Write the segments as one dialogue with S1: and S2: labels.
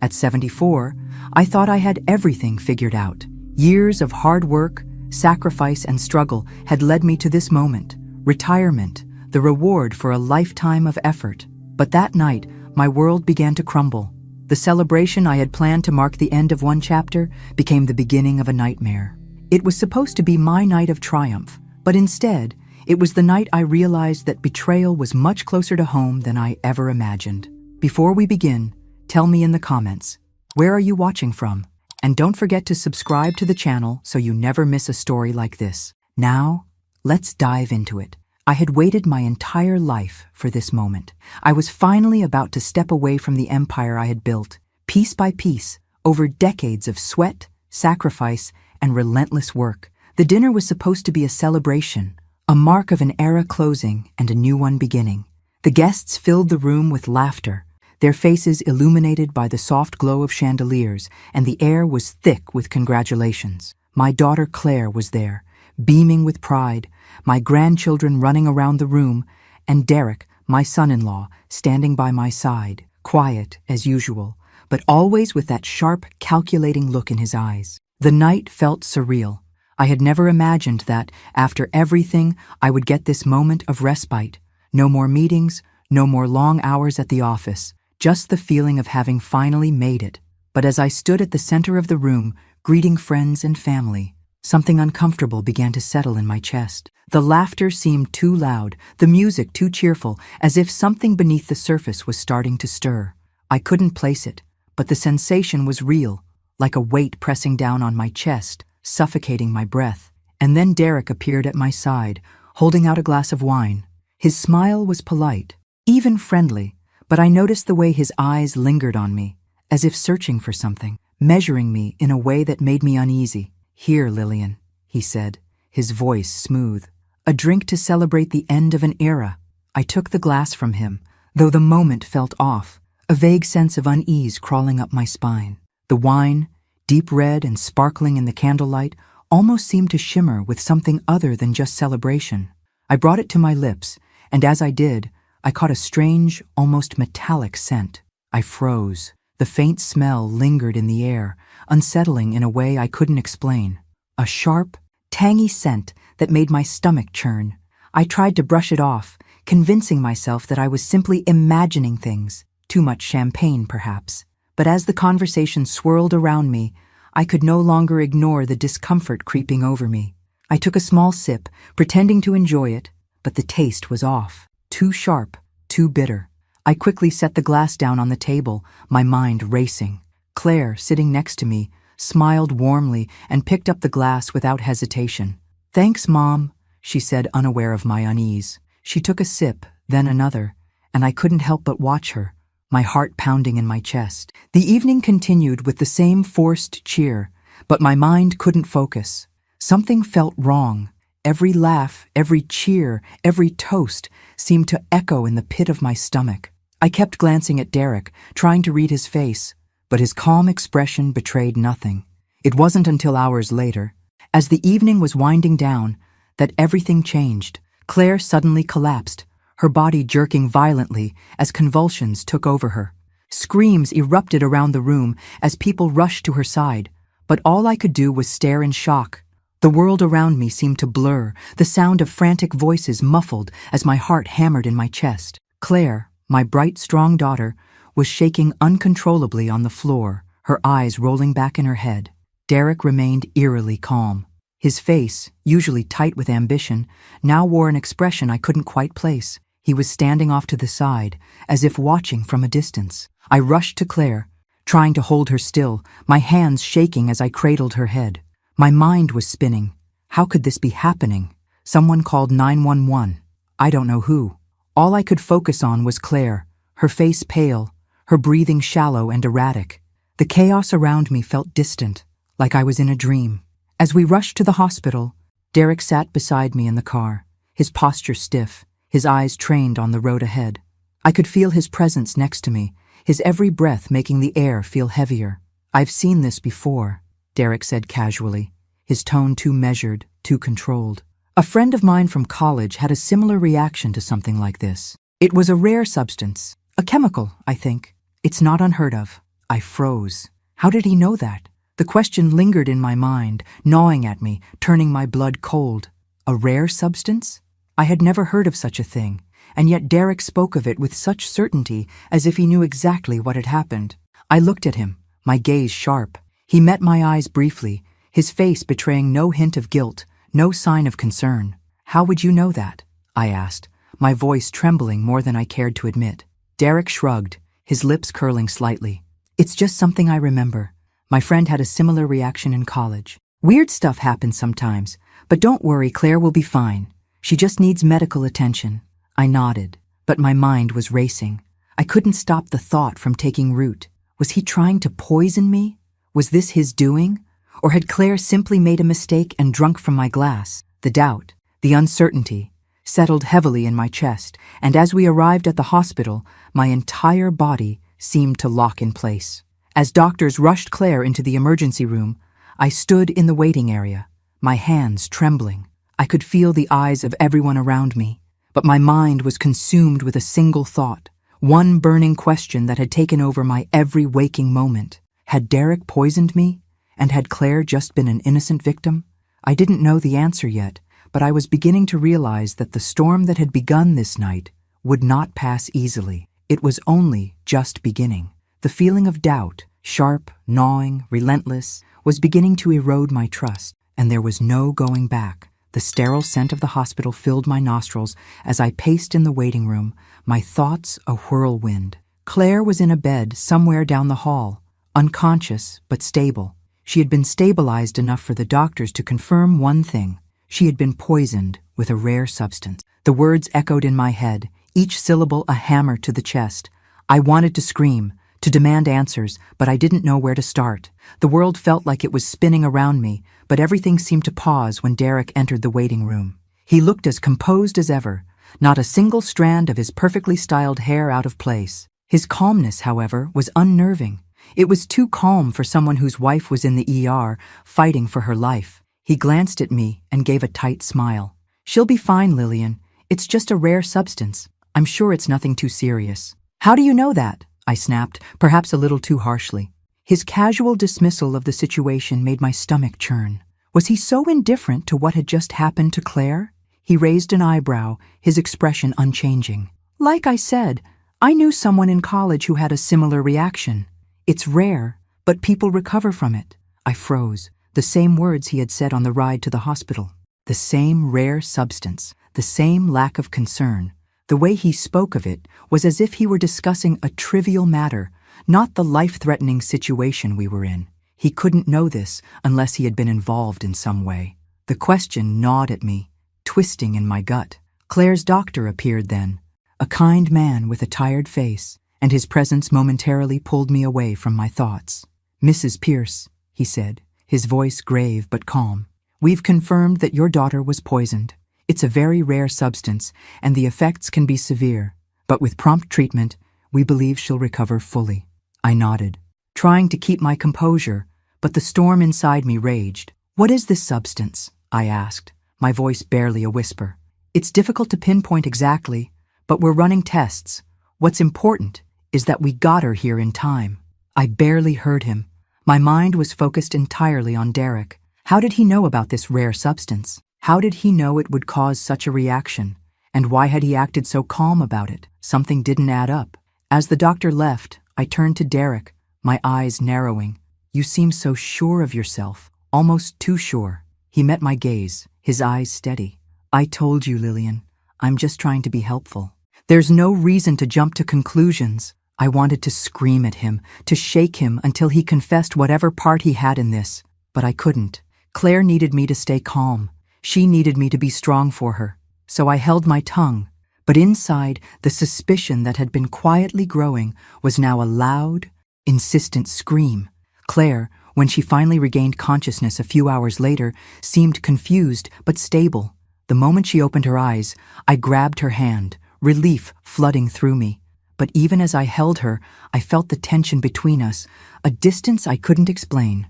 S1: At 74, I thought I had everything figured out. Years of hard work, sacrifice, and struggle had led me to this moment, retirement, the reward for a lifetime of effort. But that night, my world began to crumble. The celebration I had planned to mark the end of one chapter became the beginning of a nightmare. It was supposed to be my night of triumph, but instead, it was the night I realized that betrayal was much closer to home than I ever imagined. Before we begin, tell me in the comments, where are you watching from? And don't forget to subscribe to the channel so you never miss a story like this. Now, let's dive into it. I had waited my entire life for this moment. I was finally about to step away from the empire I had built, piece by piece, over decades of sweat, sacrifice, and relentless work. The dinner was supposed to be a celebration, a mark of an era closing and a new one beginning. The guests filled the room with laughter, their faces illuminated by the soft glow of chandeliers, and the air was thick with congratulations. My daughter Claire was there, beaming with pride, my grandchildren running around the room, and Derek, my son-in-law, standing by my side, quiet as usual, but always with that sharp, calculating look in his eyes. The night felt surreal. I had never imagined that, after everything, I would get this moment of respite. No more meetings, no more long hours at the office, just the feeling of having finally made it. But as I stood at the center of the room, greeting friends and family, something uncomfortable began to settle in my chest. The laughter seemed too loud, the music too cheerful, as if something beneath the surface was starting to stir. I couldn't place it, but the sensation was real, like a weight pressing down on my chest, suffocating my breath. And then Derek appeared at my side, holding out a glass of wine. His smile was polite, even friendly, but I noticed the way his eyes lingered on me, as if searching for something, measuring me in a way that made me uneasy. "Here, Lillian," he said, his voice smooth. "A drink to celebrate the end of an era." I took the glass from him, though the moment felt off, a vague sense of unease crawling up my spine. The wine, deep red and sparkling in the candlelight, almost seemed to shimmer with something other than just celebration. I brought it to my lips, and as I did, I caught a strange, almost metallic scent. I froze. The faint smell lingered in the air, unsettling in a way I couldn't explain. A sharp, tangy scent that made my stomach churn. I tried to brush it off, convincing myself that I was simply imagining things. Too much champagne, perhaps. But as the conversation swirled around me, I could no longer ignore the discomfort creeping over me. I took a small sip, pretending to enjoy it, but the taste was off. Too sharp, too bitter. I quickly set the glass down on the table, my mind racing. Claire, sitting next to me, smiled warmly and picked up the glass without hesitation. "Thanks, Mom," she said, unaware of my unease. She took a sip, then another, and I couldn't help but watch her, my heart pounding in my chest. The evening continued with the same forced cheer, but my mind couldn't focus. Something felt wrong. Every laugh, every cheer, every toast seemed to echo in the pit of my stomach. I kept glancing at Derek, trying to read his face, but his calm expression betrayed nothing. It wasn't until hours later, as the evening was winding down, that everything changed. Claire suddenly collapsed, her body jerking violently as convulsions took over her. Screams erupted around the room as people rushed to her side, but all I could do was stare in shock. The world around me seemed to blur, the sound of frantic voices muffled as my heart hammered in my chest. Claire, my bright, strong daughter, was shaking uncontrollably on the floor, her eyes rolling back in her head. Derek remained eerily calm. His face, usually tight with ambition, now wore an expression I couldn't quite place. He was standing off to the side, as if watching from a distance. I rushed to Claire, trying to hold her still, my hands shaking as I cradled her head. My mind was spinning. How could this be happening? Someone called 911. I don't know who. All I could focus on was Claire, her face pale, her breathing shallow and erratic. The chaos around me felt distant, like I was in a dream. As we rushed to the hospital, Derek sat beside me in the car, his posture stiff, his eyes trained on the road ahead. I could feel his presence next to me, his every breath making the air feel heavier. "I've seen this before," Derek said casually, his tone too measured, too controlled. A friend of mine from college had a similar reaction to something like this. It was a rare substance, a chemical, I think. It's not unheard of. I froze. How did he know that? The question lingered in my mind, gnawing at me, turning my blood cold. A rare substance? I had never heard of such a thing, and yet Derek spoke of it with such certainty as if he knew exactly what had happened. I looked at him, my gaze sharp. He met my eyes briefly, his face betraying no hint of guilt, no sign of concern. "How would you know that?" I asked, my voice trembling more than I cared to admit. Derek shrugged, his lips curling slightly. "It's just something I remember. My friend had a similar reaction in college. Weird stuff happens sometimes, but don't worry, Claire will be fine. She just needs medical attention." I nodded, but my mind was racing. I couldn't stop the thought from taking root. Was he trying to poison me? Was this his doing? Or had Claire simply made a mistake and drunk from my glass? The doubt, the uncertainty, settled heavily in my chest, and as we arrived at the hospital, my entire body seemed to lock in place. As doctors rushed Claire into the emergency room, I stood in the waiting area, my hands trembling. I could feel the eyes of everyone around me, but my mind was consumed with a single thought, one burning question that had taken over my every waking moment. Had Derek poisoned me? And had Claire just been an innocent victim? I didn't know the answer yet, but I was beginning to realize that the storm that had begun this night would not pass easily. It was only just beginning. The feeling of doubt, sharp, gnawing, relentless, was beginning to erode my trust, and there was no going back. The sterile scent of the hospital filled my nostrils as I paced in the waiting room, my thoughts a whirlwind. Claire was in a bed somewhere down the hall, unconscious but stable. She had been stabilized enough for the doctors to confirm one thing. She had been poisoned with a rare substance. The words echoed in my head, each syllable a hammer to the chest. I wanted to scream, to demand answers, but I didn't know where to start. The world felt like it was spinning around me, but everything seemed to pause when Derek entered the waiting room. He looked as composed as ever, not a single strand of his perfectly styled hair out of place. His calmness, however, was unnerving. It was too calm for someone whose wife was in the ER, fighting for her life. He glanced at me and gave a tight smile. "She'll be fine, Lillian. It's just a rare substance. I'm sure it's nothing too serious." "How do you know that?" I snapped, perhaps a little too harshly. His casual dismissal of the situation made my stomach churn. Was he so indifferent to what had just happened to Claire? He raised an eyebrow, his expression unchanging. "Like I said, I knew someone in college who had a similar reaction. It's rare, but people recover from it." I froze. The same words he had said on the ride to the hospital. The same rare substance, the same lack of concern. The way he spoke of it was as if he were discussing a trivial matter, not the life-threatening situation we were in. He couldn't know this unless he had been involved in some way. The question gnawed at me, twisting in my gut. Claire's doctor appeared then, a kind man with a tired face, and his presence momentarily pulled me away from my thoughts. "Mrs. Pierce," he said, his voice grave but calm, "we've confirmed that your daughter was poisoned. It's a very rare substance, and the effects can be severe, but with prompt treatment, we believe she'll recover fully." I nodded, trying to keep my composure, but the storm inside me raged. "What is this substance?" I asked, my voice barely a whisper. "It's difficult to pinpoint exactly, but we're running tests. What's important is that we got her here in time." I barely heard him. My mind was focused entirely on Derek. How did he know about this rare substance? How did he know it would cause such a reaction? And why had he acted so calm about it? Something didn't add up. As the doctor left, I turned to Derek, my eyes narrowing. "You seem so sure of yourself, almost too sure." He met my gaze, his eyes steady. "I told you, Lillian, I'm just trying to be helpful. There's no reason to jump to conclusions." I wanted to scream at him, to shake him until he confessed whatever part he had in this, but I couldn't. Claire needed me to stay calm. She needed me to be strong for her. So I held my tongue, but inside, the suspicion that had been quietly growing was now a loud, insistent scream. Claire, when she finally regained consciousness a few hours later, seemed confused but stable. The moment she opened her eyes, I grabbed her hand, relief flooding through me. But even as I held her, I felt the tension between us, a distance I couldn't explain.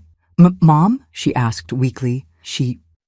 S1: Mom?" she asked weakly.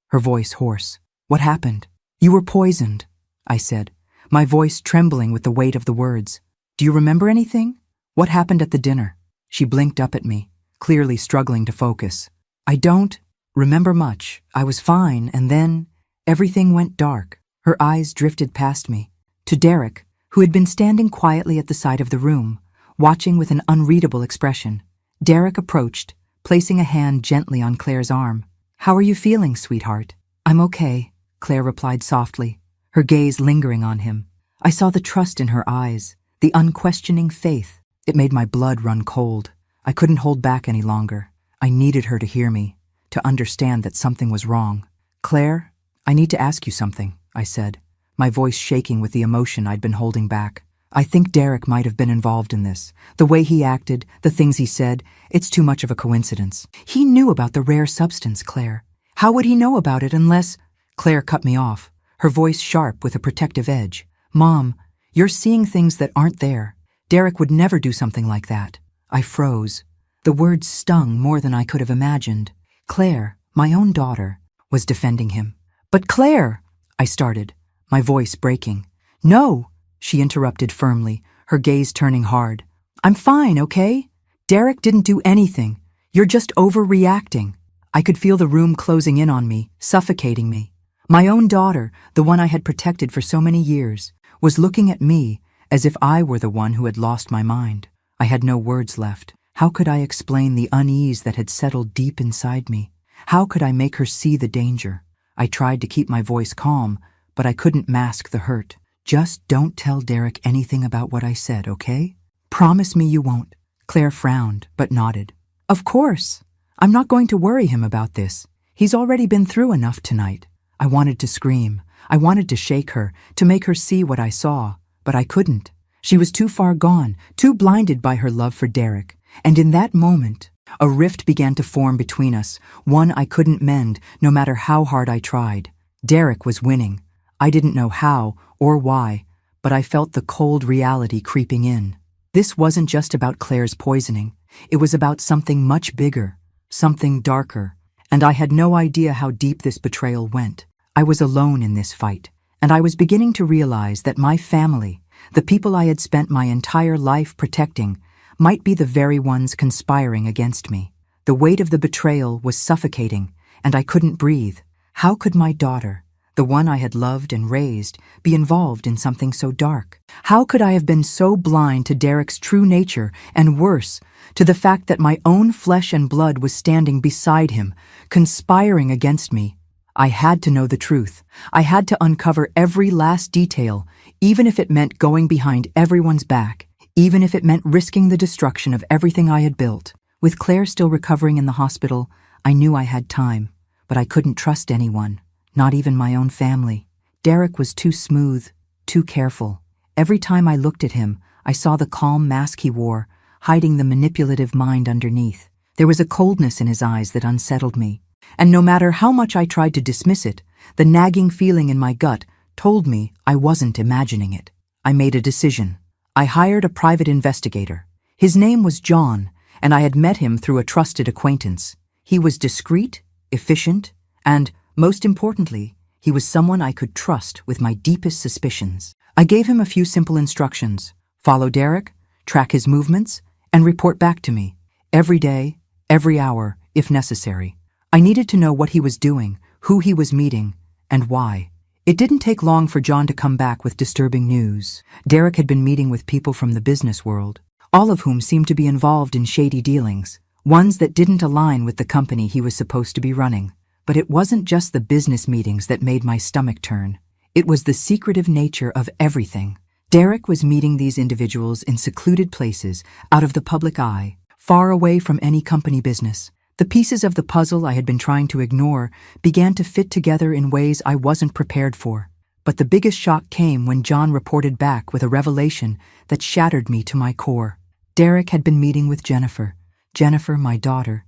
S1: Her voice hoarse. "What happened?" "You were poisoned," I said, my voice trembling with the weight of the words. "Do you remember anything? What happened at the dinner?" She blinked up at me, clearly struggling to focus. I don't remember much. I was fine, and then everything went dark. Her eyes drifted past me, to Derek, who had been standing quietly at the side of the room, watching with an unreadable expression. Derek approached, placing a hand gently on Claire's arm. "How are you feeling, sweetheart?" "I'm okay," Claire replied softly, her gaze lingering on him. I saw the trust in her eyes, the unquestioning faith. It made my blood run cold. I couldn't hold back any longer. I needed her to hear me, to understand that something was wrong. "Claire, I need to ask you something," I said, my voice shaking with the emotion I'd been holding back. "I think Derek might have been involved in this. The way he acted, the things he said, it's too much of a coincidence. He knew about the rare substance, Claire. How would he know about it unless—" Claire cut me off, her voice sharp with a protective edge. "Mom, you're seeing things that aren't there. Derek would never do something like that." I froze. The words stung more than I could have imagined. Claire, my own daughter, was defending him. "But Claire," I started, my voice breaking. "No," she interrupted firmly, her gaze turning hard. "I'm fine, okay? Derek didn't do anything. You're just overreacting." I could feel the room closing in on me, suffocating me. My own daughter, the one I had protected for so many years, was looking at me as if I were the one who had lost my mind. I had no words left. How could I explain the unease that had settled deep inside me? How could I make her see the danger? I tried to keep my voice calm, but I couldn't mask the hurt. "Just don't tell Derek anything about what I said, okay? Promise me you won't." Claire frowned, but nodded. "Of course. I'm not going to worry him about this. He's already been through enough tonight." I wanted to scream. I wanted to shake her, to make her see what I saw, but I couldn't. She was too far gone, too blinded by her love for Derek. And in that moment, a rift began to form between us, one I couldn't mend, no matter how hard I tried. Derek was winning. I didn't know how or why, but I felt the cold reality creeping in. This wasn't just about Claire's poisoning. It was about something much bigger, something darker, and I had no idea how deep this betrayal went. I was alone in this fight, and I was beginning to realize that my family, the people I had spent my entire life protecting, might be the very ones conspiring against me. The weight of the betrayal was suffocating, and I couldn't breathe. How could my daughter, the one I had loved and raised, be involved in something so dark? How could I have been so blind to Derek's true nature, and worse, to the fact that my own flesh and blood was standing beside him, conspiring against me? I had to know the truth. I had to uncover every last detail, even if it meant going behind everyone's back, even if it meant risking the destruction of everything I had built. With Claire still recovering in the hospital, I knew I had time, but I couldn't trust anyone, not even my own family. Derek was too smooth, too careful. Every time I looked at him, I saw the calm mask he wore, hiding the manipulative mind underneath. There was a coldness in his eyes that unsettled me. And no matter how much I tried to dismiss it, the nagging feeling in my gut told me I wasn't imagining it. I made a decision. I hired a private investigator. His name was John, and I had met him through a trusted acquaintance. He was discreet, efficient, and, most importantly, he was someone I could trust with my deepest suspicions. I gave him a few simple instructions: follow Derek, track his movements, and report back to me. Every day, every hour, if necessary. I needed to know what he was doing, who he was meeting, and why. It didn't take long for John to come back with disturbing news. Derek had been meeting with people from the business world, all of whom seemed to be involved in shady dealings, ones that didn't align with the company he was supposed to be running. But it wasn't just the business meetings that made my stomach turn. It was the secretive nature of everything. Derek was meeting these individuals in secluded places, out of the public eye, far away from any company business. The pieces of the puzzle I had been trying to ignore began to fit together in ways I wasn't prepared for. But the biggest shock came when John reported back with a revelation that shattered me to my core. Derek had been meeting with Jennifer. Jennifer, my daughter.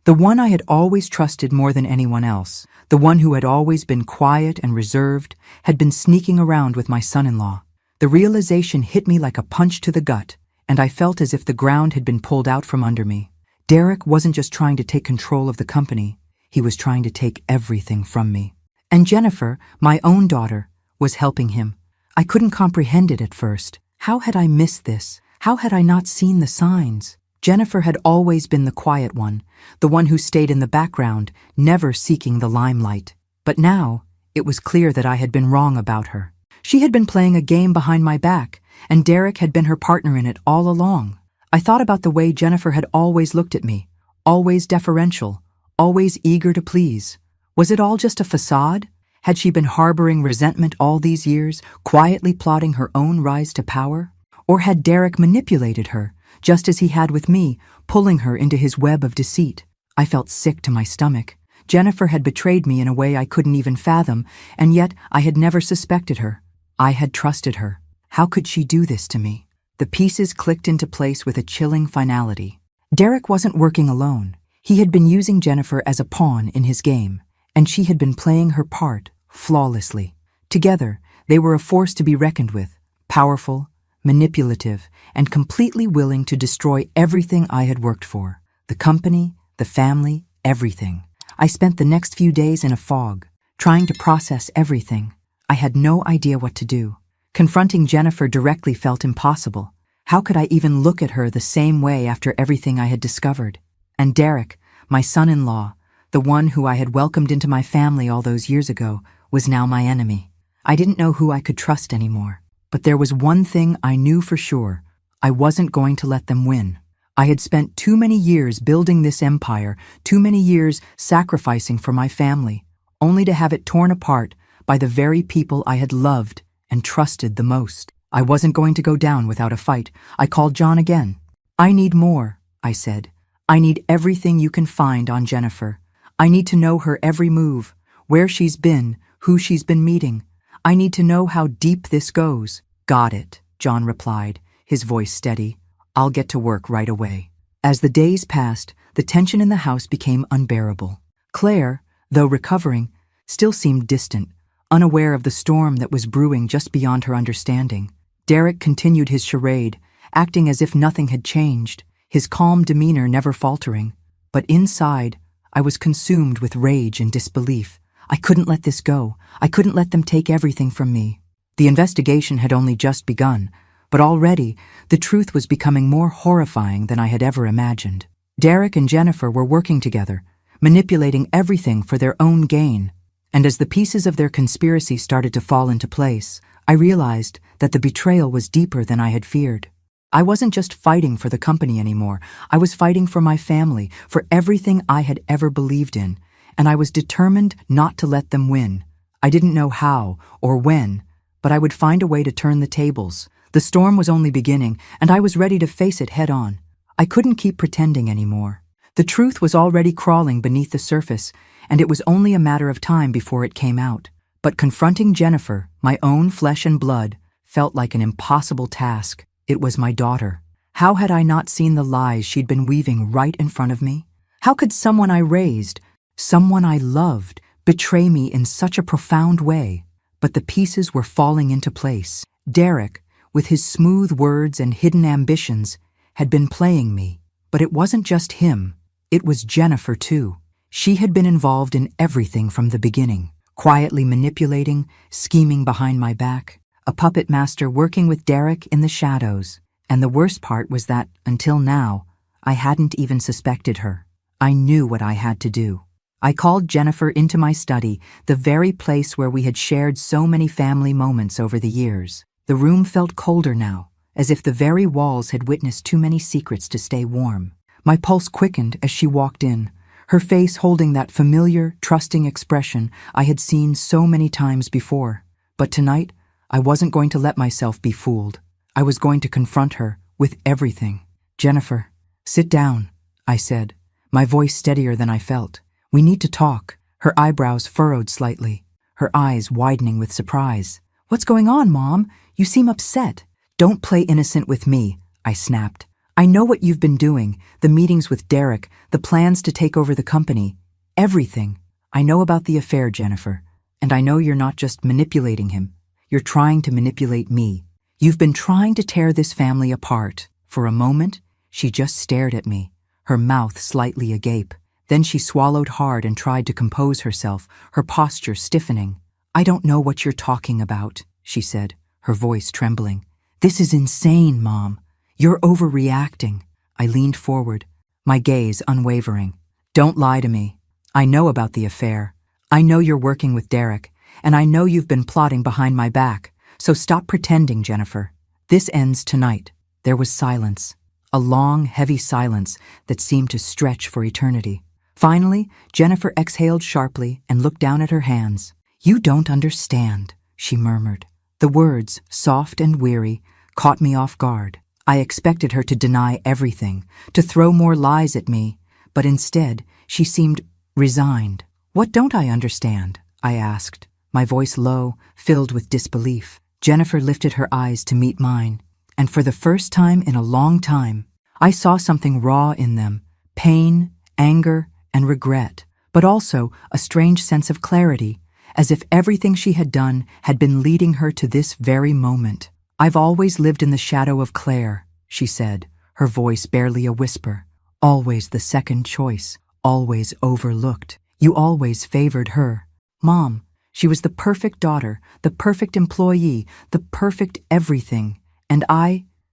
S1: The one I had always trusted more than anyone else, the one who had always been quiet and reserved, had been sneaking around with my son-in-law. The realization hit me like a punch to the gut, and I felt as if the ground had been pulled out from under me. Derek wasn't just trying to take control of the company, he was trying to take everything from me. And Jennifer, my own daughter, was helping him. I couldn't comprehend it at first. How had I missed this? How had I not seen the signs? Jennifer had always been the quiet one, the one who stayed in the background, never seeking the limelight. But now, it was clear that I had been wrong about her. She had been playing a game behind my back, and Derek had been her partner in it all along. I thought about the way Jennifer had always looked at me, always deferential, always eager to please. Was it all just a facade? Had she been harboring resentment all these years, quietly plotting her own rise to power? Or had Derek manipulated her, just as he had with me, pulling her into his web of deceit? I felt sick to my stomach. Jennifer had betrayed me in a way I couldn't even fathom, and yet I had never suspected her. I had trusted her. How could she do this to me? The pieces clicked into place with a chilling finality. Derek wasn't working alone. He had been using Jennifer as a pawn in his game, and she had been playing her part flawlessly. Together, they were a force to be reckoned with, powerful, manipulative, and completely willing to destroy everything I had worked for. The company, the family, everything. I spent the next few days in a fog, trying to process everything. I had no idea what to do. Confronting Jennifer directly felt impossible. How could I even look at her the same way after everything I had discovered? And Derek, my son-in-law, the one who I had welcomed into my family all those years ago, was now my enemy. I didn't know who I could trust anymore. But there was one thing I knew for sure. I wasn't going to let them win. I had spent too many years building this empire, too many years sacrificing for my family, only to have it torn apart by the very people I had loved and trusted the most. I wasn't going to go down without a fight. I called John again. "I need more," I said. "I need everything you can find on Jennifer. I need to know her every move, where she's been, who she's been meeting. I need to know how deep this goes." "Got it," John replied, his voice steady. "I'll get to work right away." As the days passed, the tension in the house became unbearable. Claire, though recovering, still seemed distant, unaware of the storm that was brewing just beyond her understanding. Derek continued his charade, acting as if nothing had changed, his calm demeanor never faltering. But inside, I was consumed with rage and disbelief. I couldn't let this go. I couldn't let them take everything from me. The investigation had only just begun, but already the truth was becoming more horrifying than I had ever imagined. Derek and Jennifer were working together, manipulating everything for their own gain. And as the pieces of their conspiracy started to fall into place, I realized that the betrayal was deeper than I had feared. I wasn't just fighting for the company anymore. I was fighting for my family, for everything I had ever believed in, and I was determined not to let them win. I didn't know how or when, but I would find a way to turn the tables. The storm was only beginning, and I was ready to face it head on. I couldn't keep pretending anymore. The truth was already crawling beneath the surface, and it was only a matter of time before it came out. But confronting Jennifer, my own flesh and blood, felt like an impossible task. It was my daughter. How had I not seen the lies she'd been weaving right in front of me? How could someone I raised, someone I loved, betray me in such a profound way? But the pieces were falling into place. Derek, with his smooth words and hidden ambitions, had been playing me. But it wasn't just him. It was Jennifer, too. She had been involved in everything from the beginning, quietly manipulating, scheming behind my back, a puppet master working with Derek in the shadows. And the worst part was that, until now, I hadn't even suspected her. I knew what I had to do. I called Jennifer into my study, the very place where we had shared so many family moments over the years. The room felt colder now, as if the very walls had witnessed too many secrets to stay warm. My pulse quickened as she walked in, her face holding that familiar, trusting expression I had seen so many times before. But tonight, I wasn't going to let myself be fooled. I was going to confront her with everything. "Jennifer, sit down," I said, my voice steadier than I felt. "We need to talk." Her eyebrows furrowed slightly, her eyes widening with surprise. "What's going on, Mom? You seem upset." "Don't play innocent with me," I snapped. "I know what you've been doing, the meetings with Derek, the plans to take over the company. Everything. I know about the affair, Jennifer, and I know you're not just manipulating him. You're trying to manipulate me. You've been trying to tear this family apart." For a moment, she just stared at me, her mouth slightly agape. Then she swallowed hard and tried to compose herself, her posture stiffening. "I don't know what you're talking about," she said, her voice trembling. "This is insane, Mom. You're overreacting." I leaned forward, my gaze unwavering. Don't lie to me. I know about the affair. I know you're working with Derek, and I know you've been plotting behind my back. So stop pretending, Jennifer. This ends tonight. There was silence. A long, heavy silence that seemed to stretch for eternity. Finally, Jennifer exhaled sharply and looked down at her hands. You don't understand, she murmured. The words, soft and weary, caught me off guard. I expected her to deny everything, to throw more lies at me, but instead, she seemed resigned. What don't I understand? I asked, my voice low, filled with disbelief. Jennifer lifted her eyes to meet mine, and for the first time in a long time, I saw something raw in them, pain, anger, and regret, but also a strange sense of clarity, as if everything she had done had been leading her to this very moment. I've always lived in the shadow of Claire, she said, her voice barely a whisper. Always the second choice, always overlooked. You always favored her. Mom, she was the perfect daughter, the perfect employee, the perfect everything. And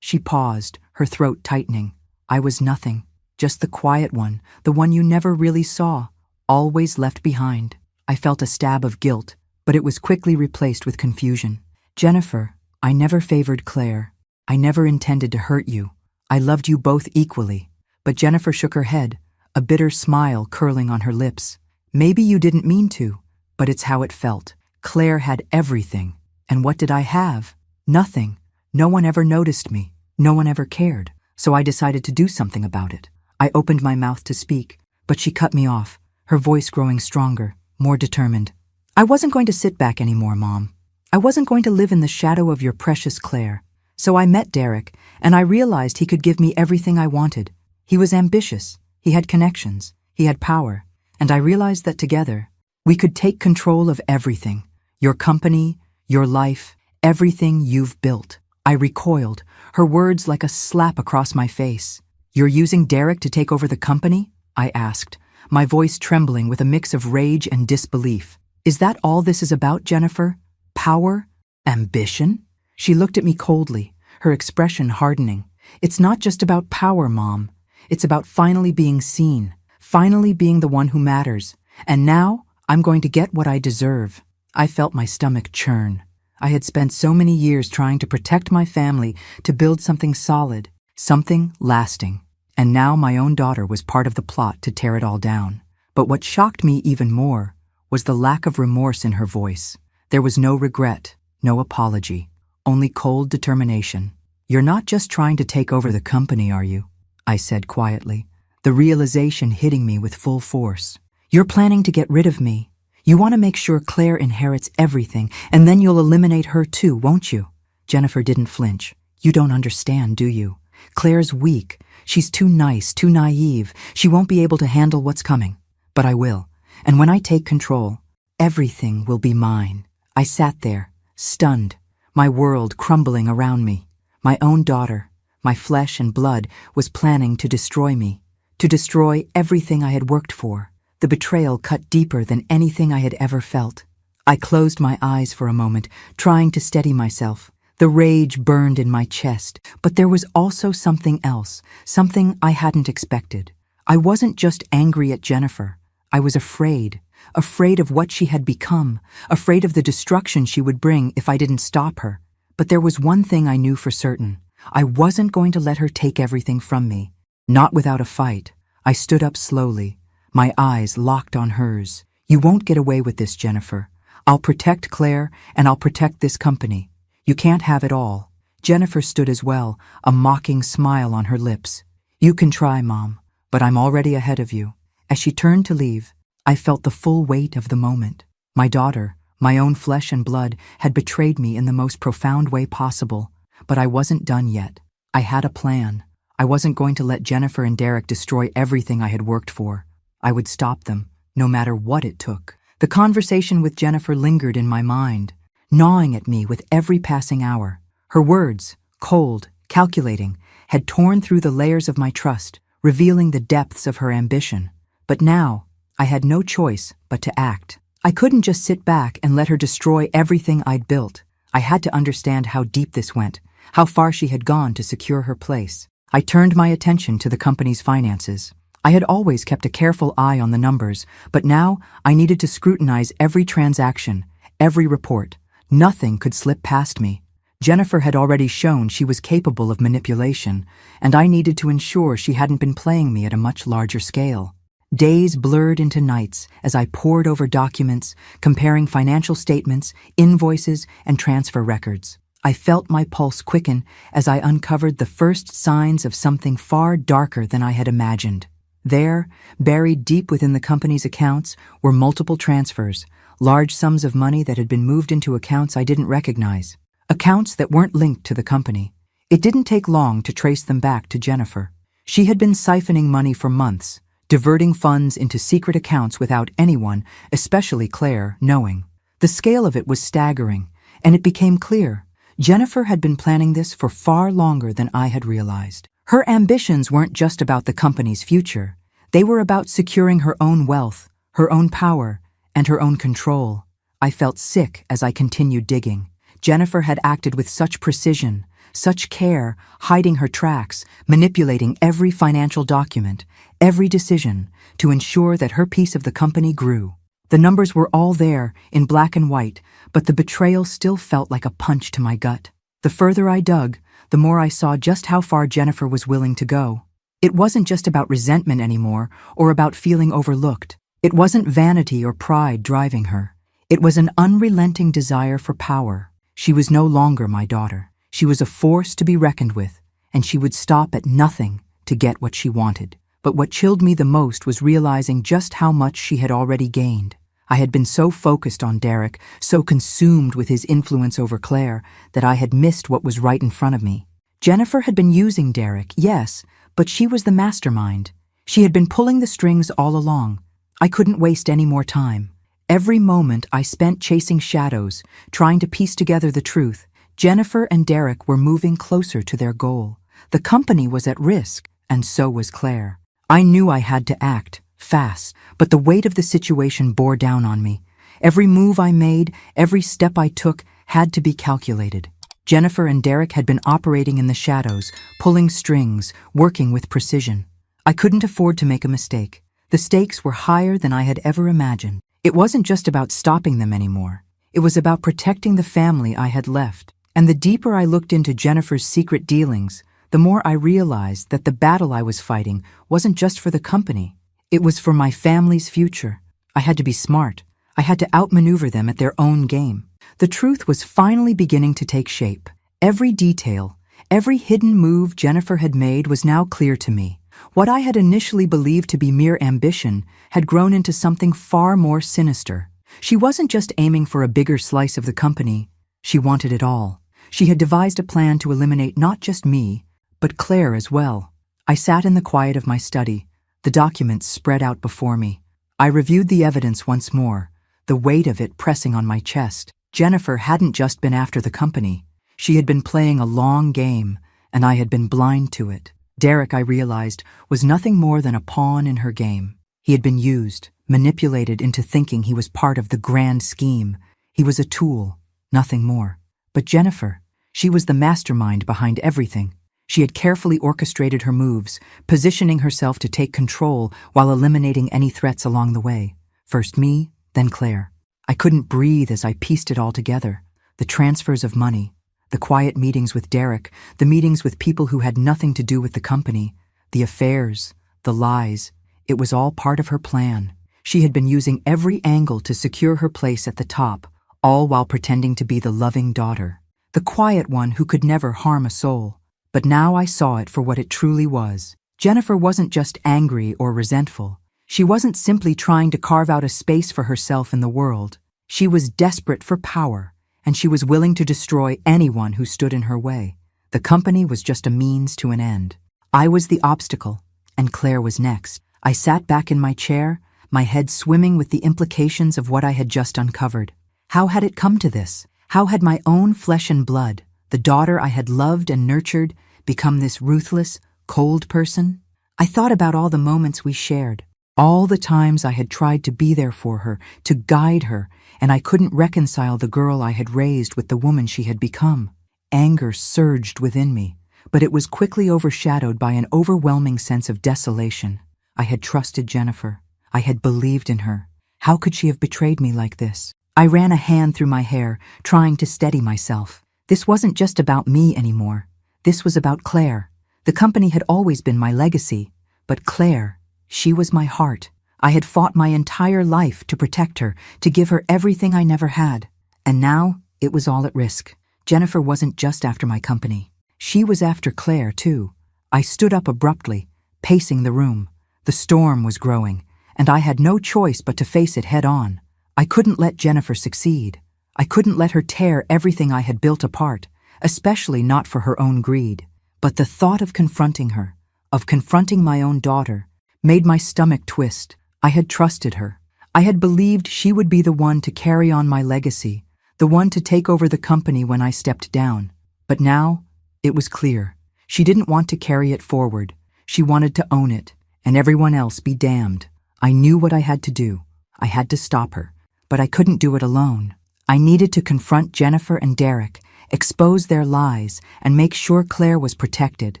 S1: she paused, her throat tightening. I was nothing, just the quiet one, the one you never really saw, always left behind. I felt a stab of guilt, but it was quickly replaced with confusion. Jennifer, I never favored Claire. I never intended to hurt you. I loved you both equally. But Jennifer shook her head, a bitter smile curling on her lips. Maybe you didn't mean to, but it's how it felt. Claire had everything. And what did I have? Nothing. No one ever noticed me. No one ever cared. So I decided to do something about it. I opened my mouth to speak, but she cut me off, her voice growing stronger, more determined. I wasn't going to sit back anymore, Mom. I wasn't going to live in the shadow of your precious Claire. So I met Derek, and I realized he could give me everything I wanted. He was ambitious, he had connections, he had power, and I realized that together, we could take control of everything. Your company, your life, everything you've built. I recoiled, her words like a slap across my face. You're using Derek to take over the company? I asked, my voice trembling with a mix of rage and disbelief. Is that all this is about, Jennifer? Power? Ambition? She looked at me coldly, her expression hardening. It's not just about power, Mom. It's about finally being seen, finally being the one who matters. And now, I'm going to get what I deserve. I felt my stomach churn. I had spent so many years trying to protect my family, to build something solid, something lasting. And now my own daughter was part of the plot to tear it all down. But what shocked me even more was the lack of remorse in her voice. There was no regret, no apology, only cold determination. You're not just trying to take over the company, are you? I said quietly, the realization hitting me with full force. You're planning to get rid of me. You want to make sure Claire inherits everything, and then you'll eliminate her too, won't you? Jennifer didn't flinch. You don't understand, do you? Claire's weak. She's too nice, too naive. She won't be able to handle what's coming. But I will. And when I take control, everything will be mine. I sat there, stunned, my world crumbling around me. My own daughter, my flesh and blood, was planning to destroy me, to destroy everything I had worked for. The betrayal cut deeper than anything I had ever felt. I closed my eyes for a moment, trying to steady myself. The rage burned in my chest, but there was also something else, something I hadn't expected. I wasn't just angry at Jennifer. I was afraid of what she had become, afraid of the destruction she would bring if I didn't stop her. But there was one thing I knew for certain. I wasn't going to let her take everything from me. Not without a fight. I stood up slowly, my eyes locked on hers. You won't get away with this, Jennifer. I'll protect Claire, and I'll protect this company. You can't have it all. Jennifer stood as well, a mocking smile on her lips. You can try, Mom, but I'm already ahead of you. As she turned to leave, I felt the full weight of the moment. My daughter, my own flesh and blood, had betrayed me in the most profound way possible. But I wasn't done yet. I had a plan. I wasn't going to let Jennifer and Derek destroy everything I had worked for. I would stop them, no matter what it took. The conversation with Jennifer lingered in my mind, gnawing at me with every passing hour. Her words, cold, calculating, had torn through the layers of my trust, revealing the depths of her ambition. But now, I had no choice but to act. I couldn't just sit back and let her destroy everything I'd built. I had to understand how deep this went, how far she had gone to secure her place. I turned my attention to the company's finances. I had always kept a careful eye on the numbers, but now I needed to scrutinize every transaction, every report. Nothing could slip past me. Jennifer had already shown she was capable of manipulation, and I needed to ensure she hadn't been playing me at a much larger scale. Days blurred into nights as I pored over documents, comparing financial statements, invoices, and transfer records. I felt my pulse quicken as I uncovered the first signs of something far darker than I had imagined. There, buried deep within the company's accounts, were multiple transfers, large sums of money that had been moved into accounts I didn't recognize. Accounts that weren't linked to the company. It didn't take long to trace them back to Jennifer. She had been siphoning money for months, diverting funds into secret accounts without anyone, especially Claire, knowing. The scale of it was staggering, and it became clear. Jennifer had been planning this for far longer than I had realized. Her ambitions weren't just about the company's future. They were about securing her own wealth, her own power, and her own control. I felt sick as I continued digging. Jennifer had acted with such precision, such care, hiding her tracks, manipulating every financial document, every decision, to ensure that her piece of the company grew. The numbers were all there, in black and white, but the betrayal still felt like a punch to my gut. The further I dug, the more I saw just how far Jennifer was willing to go. It wasn't just about resentment anymore, or about feeling overlooked. It wasn't vanity or pride driving her. It was an unrelenting desire for power. She was no longer my daughter. She was a force to be reckoned with, and she would stop at nothing to get what she wanted. But what chilled me the most was realizing just how much she had already gained. I had been so focused on Derek, so consumed with his influence over Claire, that I had missed what was right in front of me. Jennifer had been using Derek, yes, but she was the mastermind. She had been pulling the strings all along. I couldn't waste any more time. Every moment I spent chasing shadows, trying to piece together the truth. Jennifer and Derek were moving closer to their goal. The company was at risk, and so was Claire. I knew I had to act, fast, but the weight of the situation bore down on me. Every move I made, every step I took, had to be calculated. Jennifer and Derek had been operating in the shadows, pulling strings, working with precision. I couldn't afford to make a mistake. The stakes were higher than I had ever imagined. It wasn't just about stopping them anymore. It was about protecting the family I had left. And the deeper I looked into Jennifer's secret dealings, the more I realized that the battle I was fighting wasn't just for the company. It was for my family's future. I had to be smart. I had to outmaneuver them at their own game. The truth was finally beginning to take shape. Every detail, every hidden move Jennifer had made was now clear to me. What I had initially believed to be mere ambition had grown into something far more sinister. She wasn't just aiming for a bigger slice of the company. She wanted it all. She had devised a plan to eliminate not just me, but Claire as well. I sat in the quiet of my study, the documents spread out before me. I reviewed the evidence once more, the weight of it pressing on my chest. Jennifer hadn't just been after the company. She had been playing a long game, and I had been blind to it. Derek, I realized, was nothing more than a pawn in her game. He had been used, manipulated into thinking he was part of the grand scheme. He was a tool, nothing more. But Jennifer, she was the mastermind behind everything. She had carefully orchestrated her moves, positioning herself to take control while eliminating any threats along the way. First me, then Claire. I couldn't breathe as I pieced it all together. The transfers of money, the quiet meetings with Derek, the meetings with people who had nothing to do with the company, the affairs, the lies. It was all part of her plan. She had been using every angle to secure her place at the top, all while pretending to be the loving daughter, the quiet one who could never harm a soul. But now I saw it for what it truly was. Jennifer wasn't just angry or resentful. She wasn't simply trying to carve out a space for herself in the world. She was desperate for power, and she was willing to destroy anyone who stood in her way. The company was just a means to an end. I was the obstacle, and Claire was next. I sat back in my chair, my head swimming with the implications of what I had just uncovered. How had it come to this? How had my own flesh and blood, the daughter I had loved and nurtured, become this ruthless, cold person? I thought about all the moments we shared, all the times I had tried to be there for her, to guide her, and I couldn't reconcile the girl I had raised with the woman she had become. Anger surged within me. but it was quickly overshadowed by an overwhelming sense of desolation. I had trusted Jennifer. I had believed in her. How could she have betrayed me like this? I ran a hand through my hair, trying to steady myself. This wasn't just about me anymore. This was about Claire. The company had always been my legacy, but Claire, she was my heart. I had fought my entire life to protect her, to give her everything I never had. And now, it was all at risk. Jennifer wasn't just after my company. She was after Claire, too. I stood up abruptly, pacing the room. The storm was growing, and I had no choice but to face it head on. I couldn't let Jennifer succeed. I couldn't let her tear everything I had built apart, especially not for her own greed. But the thought of confronting her, of confronting my own daughter, made my stomach twist. I had trusted her. I had believed she would be the one to carry on my legacy, the one to take over the company when I stepped down. But now, it was clear. She didn't want to carry it forward. She wanted to own it, and everyone else be damned. I knew what I had to do. I had to stop her, but I couldn't do it alone. I needed to confront Jennifer and Derek, expose their lies, and make sure Claire was protected.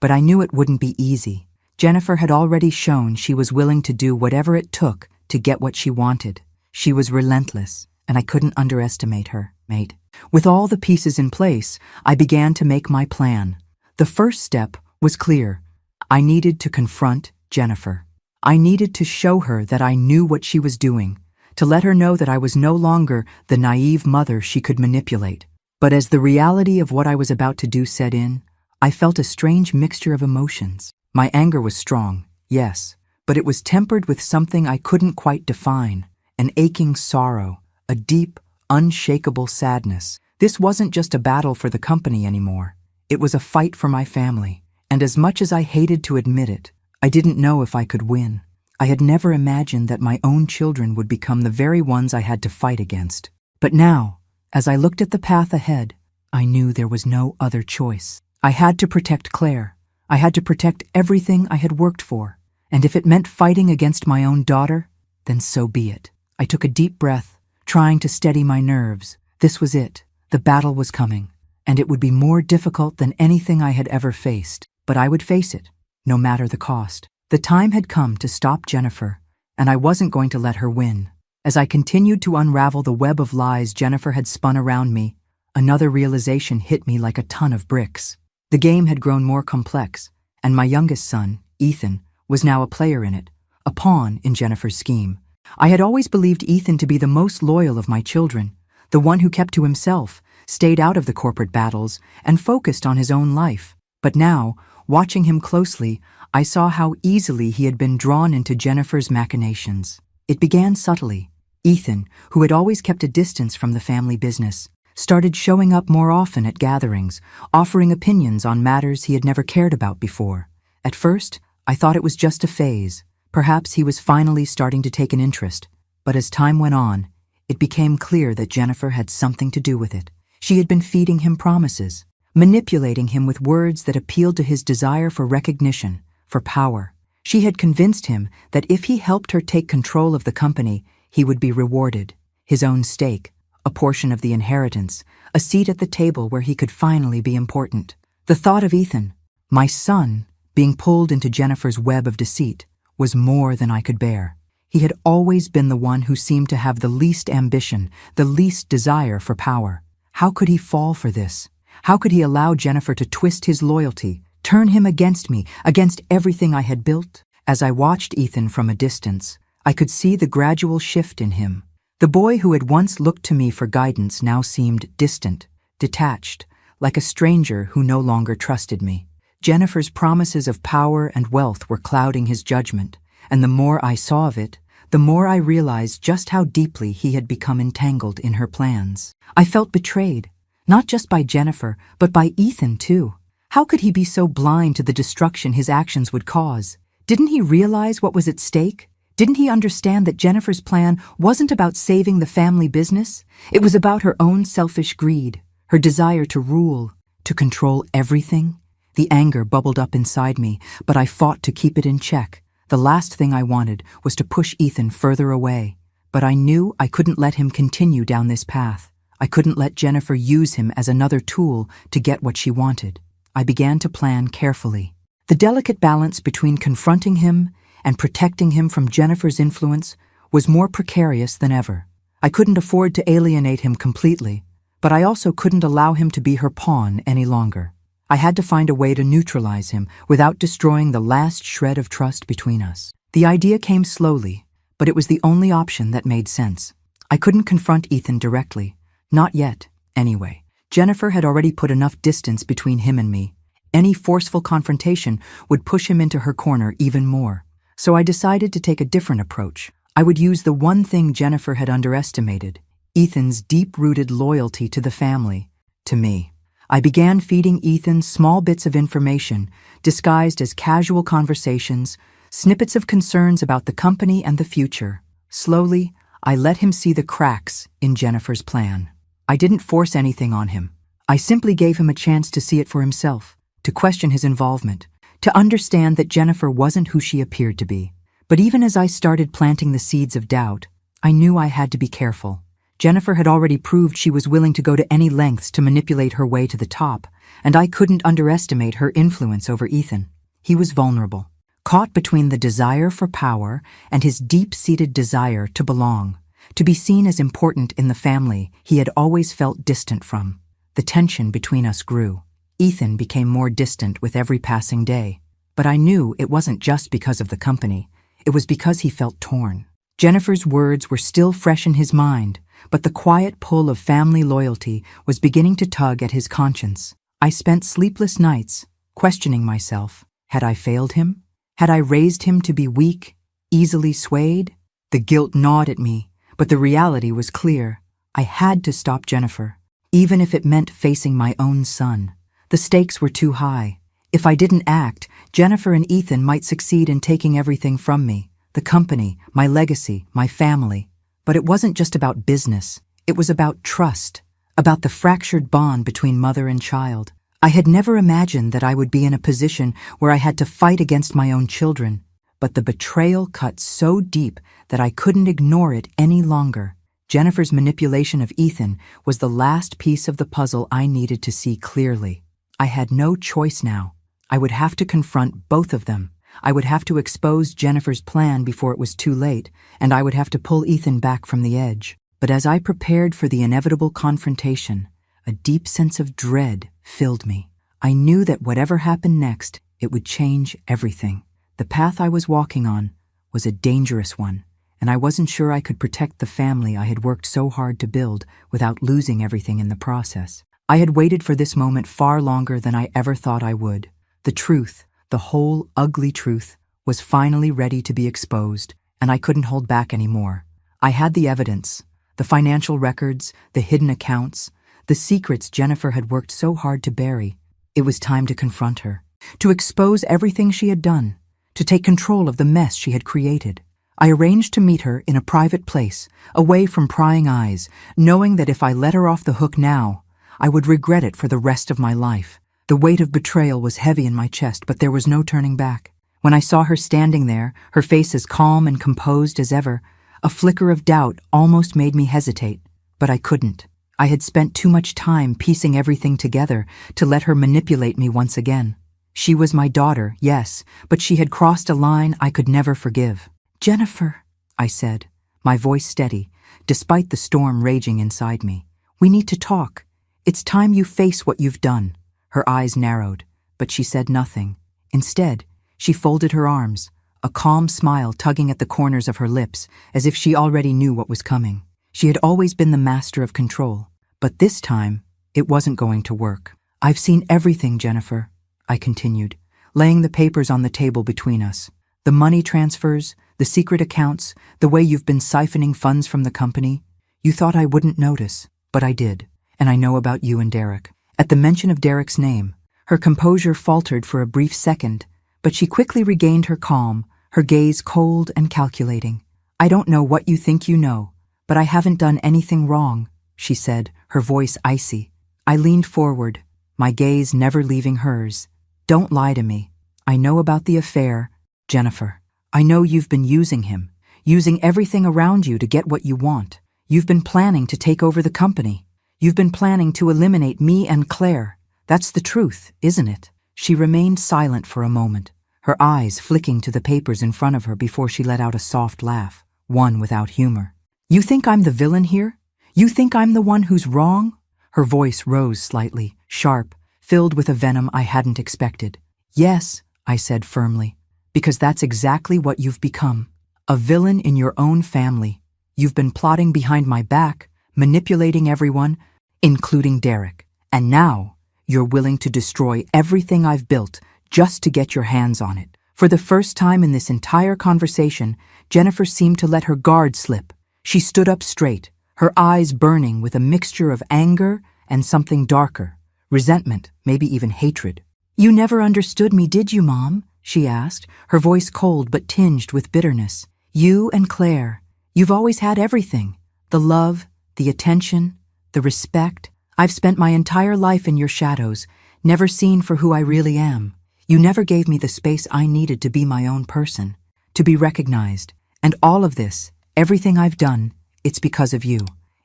S1: But I knew it wouldn't be easy. Jennifer had already shown she was willing to do whatever it took to get what she wanted. She was relentless, and I couldn't underestimate her, mate. With all the pieces in place, I began to make my plan. The first step was clear. I needed to confront Jennifer. I needed to show her that I knew what she was doing, to let her know that I was no longer the naive mother she could manipulate. But as the reality of what I was about to do set in, I felt a strange mixture of emotions. My anger was strong, yes, but it was tempered with something I couldn't quite define, an aching sorrow, a deep, unshakable sadness. This wasn't just a battle for the company anymore. It was a fight for my family, and as much as I hated to admit it, I didn't know if I could win. I had never imagined that my own children would become the very ones I had to fight against. But now, as I looked at the path ahead, I knew there was no other choice. I had to protect Claire. I had to protect everything I had worked for. And if it meant fighting against my own daughter, then so be it. I took a deep breath, trying to steady my nerves. This was it. The battle was coming, and it would be more difficult than anything I had ever faced. But I would face it, no matter the cost. The time had come to stop Jennifer, and I wasn't going to let her win. As I continued to unravel the web of lies Jennifer had spun around me, another realization hit me like a ton of bricks. The game had grown more complex, and my youngest son, Ethan, was now a player in it, a pawn in Jennifer's scheme. I had always believed Ethan to be the most loyal of my children, the one who kept to himself, stayed out of the corporate battles, and focused on his own life. But now, watching him closely, I saw how easily he had been drawn into Jennifer's machinations. It began subtly. Ethan, who had always kept a distance from the family business, started showing up more often at gatherings, offering opinions on matters he had never cared about before. At first, I thought it was just a phase. Perhaps he was finally starting to take an interest. But as time went on, it became clear that Jennifer had something to do with it. She had been feeding him promises, manipulating him with words that appealed to his desire for recognition, for power. She had convinced him that if he helped her take control of the company, he would be rewarded. His own stake, a portion of the inheritance, a seat at the table where he could finally be important. The thought of Ethan, my son, being pulled into Jennifer's web of deceit was more than I could bear. He had always been the one who seemed to have the least ambition, the least desire for power. How could he fall for this? How could he allow Jennifer to twist his loyalty, turn him against me, against everything I had built? As I watched Ethan from a distance, I could see the gradual shift in him. The boy who had once looked to me for guidance now seemed distant, detached, like a stranger who no longer trusted me. Jennifer's promises of power and wealth were clouding his judgment, and the more I saw of it, the more I realized just how deeply he had become entangled in her plans. I felt betrayed, not just by Jennifer, but by Ethan too. How could he be so blind to the destruction his actions would cause? Didn't he realize what was at stake? Didn't he understand that Jennifer's plan wasn't about saving the family business? It was about her own selfish greed, her desire to rule, to control everything? The anger bubbled up inside me, but I fought to keep it in check. The last thing I wanted was to push Ethan further away. But I knew I couldn't let him continue down this path. I couldn't let Jennifer use him as another tool to get what she wanted. I began to plan carefully. The delicate balance between confronting him and protecting him from Jennifer's influence was more precarious than ever. I couldn't afford to alienate him completely, but I also couldn't allow him to be her pawn any longer. I had to find a way to neutralize him without destroying the last shred of trust between us. The idea came slowly, but it was the only option that made sense. I couldn't confront Ethan directly. Not yet, anyway. Jennifer had already put enough distance between him and me. Any forceful confrontation would push him into her corner even more. So I decided to take a different approach. I would use the one thing Jennifer had underestimated: Ethan's deep-rooted loyalty to the family, to me. I began feeding Ethan small bits of information, disguised as casual conversations, snippets of concerns about the company and the future. Slowly, I let him see the cracks in Jennifer's plan. I didn't force anything on him. I simply gave him a chance to see it for himself, to question his involvement, to understand that Jennifer wasn't who she appeared to be. But even as I started planting the seeds of doubt, I knew I had to be careful. Jennifer had already proved she was willing to go to any lengths to manipulate her way to the top, and I couldn't underestimate her influence over Ethan. He was vulnerable, caught between the desire for power and his deep-seated desire to belong, to be seen as important in the family he had always felt distant from. The tension between us grew. Ethan became more distant with every passing day. But I knew it wasn't just because of the company. It was because he felt torn. Jennifer's words were still fresh in his mind, but the quiet pull of family loyalty was beginning to tug at his conscience. I spent sleepless nights, questioning myself. Had I failed him? Had I raised him to be weak, easily swayed? The guilt gnawed at me, but the reality was clear. I had to stop Jennifer, even if it meant facing my own son. The stakes were too high. If I didn't act, Jennifer and Ethan might succeed in taking everything from me: the company, my legacy, my family. But it wasn't just about business. It was about trust, about the fractured bond between mother and child. I had never imagined that I would be in a position where I had to fight against my own children. But the betrayal cut so deep that I couldn't ignore it any longer. Jennifer's manipulation of Ethan was the last piece of the puzzle I needed to see clearly. I had no choice now. I would have to confront both of them. I would have to expose Jennifer's plan before it was too late, and I would have to pull Ethan back from the edge. But as I prepared for the inevitable confrontation, a deep sense of dread filled me. I knew that whatever happened next, it would change everything. The path I was walking on was a dangerous one, and I wasn't sure I could protect the family I had worked so hard to build without losing everything in the process. I had waited for this moment far longer than I ever thought I would. The truth, the whole ugly truth, was finally ready to be exposed, and I couldn't hold back anymore. I had the evidence, the financial records, the hidden accounts, the secrets Jennifer had worked so hard to bury. It was time to confront her, to expose everything she had done, to take control of the mess she had created. I arranged to meet her in a private place, away from prying eyes, knowing that if I let her off the hook now, I would regret it for the rest of my life. The weight of betrayal was heavy in my chest, but there was no turning back. When I saw her standing there, her face as calm and composed as ever, a flicker of doubt almost made me hesitate. But I couldn't. I had spent too much time piecing everything together to let her manipulate me once again. She was my daughter, yes, but she had crossed a line I could never forgive. "Jennifer," I said, my voice steady, despite the storm raging inside me. "We need to talk. It's time you face what you've done." Her eyes narrowed, but she said nothing. Instead, she folded her arms, a calm smile tugging at the corners of her lips, as if she already knew what was coming. She had always been the master of control, but this time, it wasn't going to work. "I've seen everything, Jennifer," I continued, laying the papers on the table between us. "The money transfers, the secret accounts, the way you've been siphoning funds from the company. You thought I wouldn't notice, but I did. And I know about you and Derek." At the mention of Derek's name, her composure faltered for a brief second, but she quickly regained her calm, her gaze cold and calculating. "I don't know what you think you know, but I haven't done anything wrong," she said, her voice icy. I leaned forward, my gaze never leaving hers. "Don't lie to me. I know about the affair, Jennifer. I know you've been using him, using everything around you to get what you want. You've been planning to take over the company. You've been planning to eliminate me and Claire, That's the truth, isn't it? She remained silent for a moment, her eyes flicking to the papers in front of her before she let out a soft laugh, one without humor. You think I'm the villain here? You think I'm the one who's wrong? Her voice rose slightly, sharp, filled with a venom I hadn't expected. Yes, I said firmly, because that's exactly what you've become. A villain in your own family. You've been plotting behind my back, manipulating everyone, including Derek. And now, you're willing to destroy everything I've built just to get your hands on it. For the first time in this entire conversation, Jennifer seemed to let her guard slip. She stood up straight, her eyes burning with a mixture of anger and something darker, resentment, maybe even hatred. You never understood me, did you, Mom? She asked, her voice cold but tinged with bitterness. You and Claire, you've always had everything. The love, the attention, the respect. I've spent my entire life in your shadows, never seen for who I really am. You never gave me the space I needed to be my own person, to be recognized. And all of this, everything I've done, it's because of you.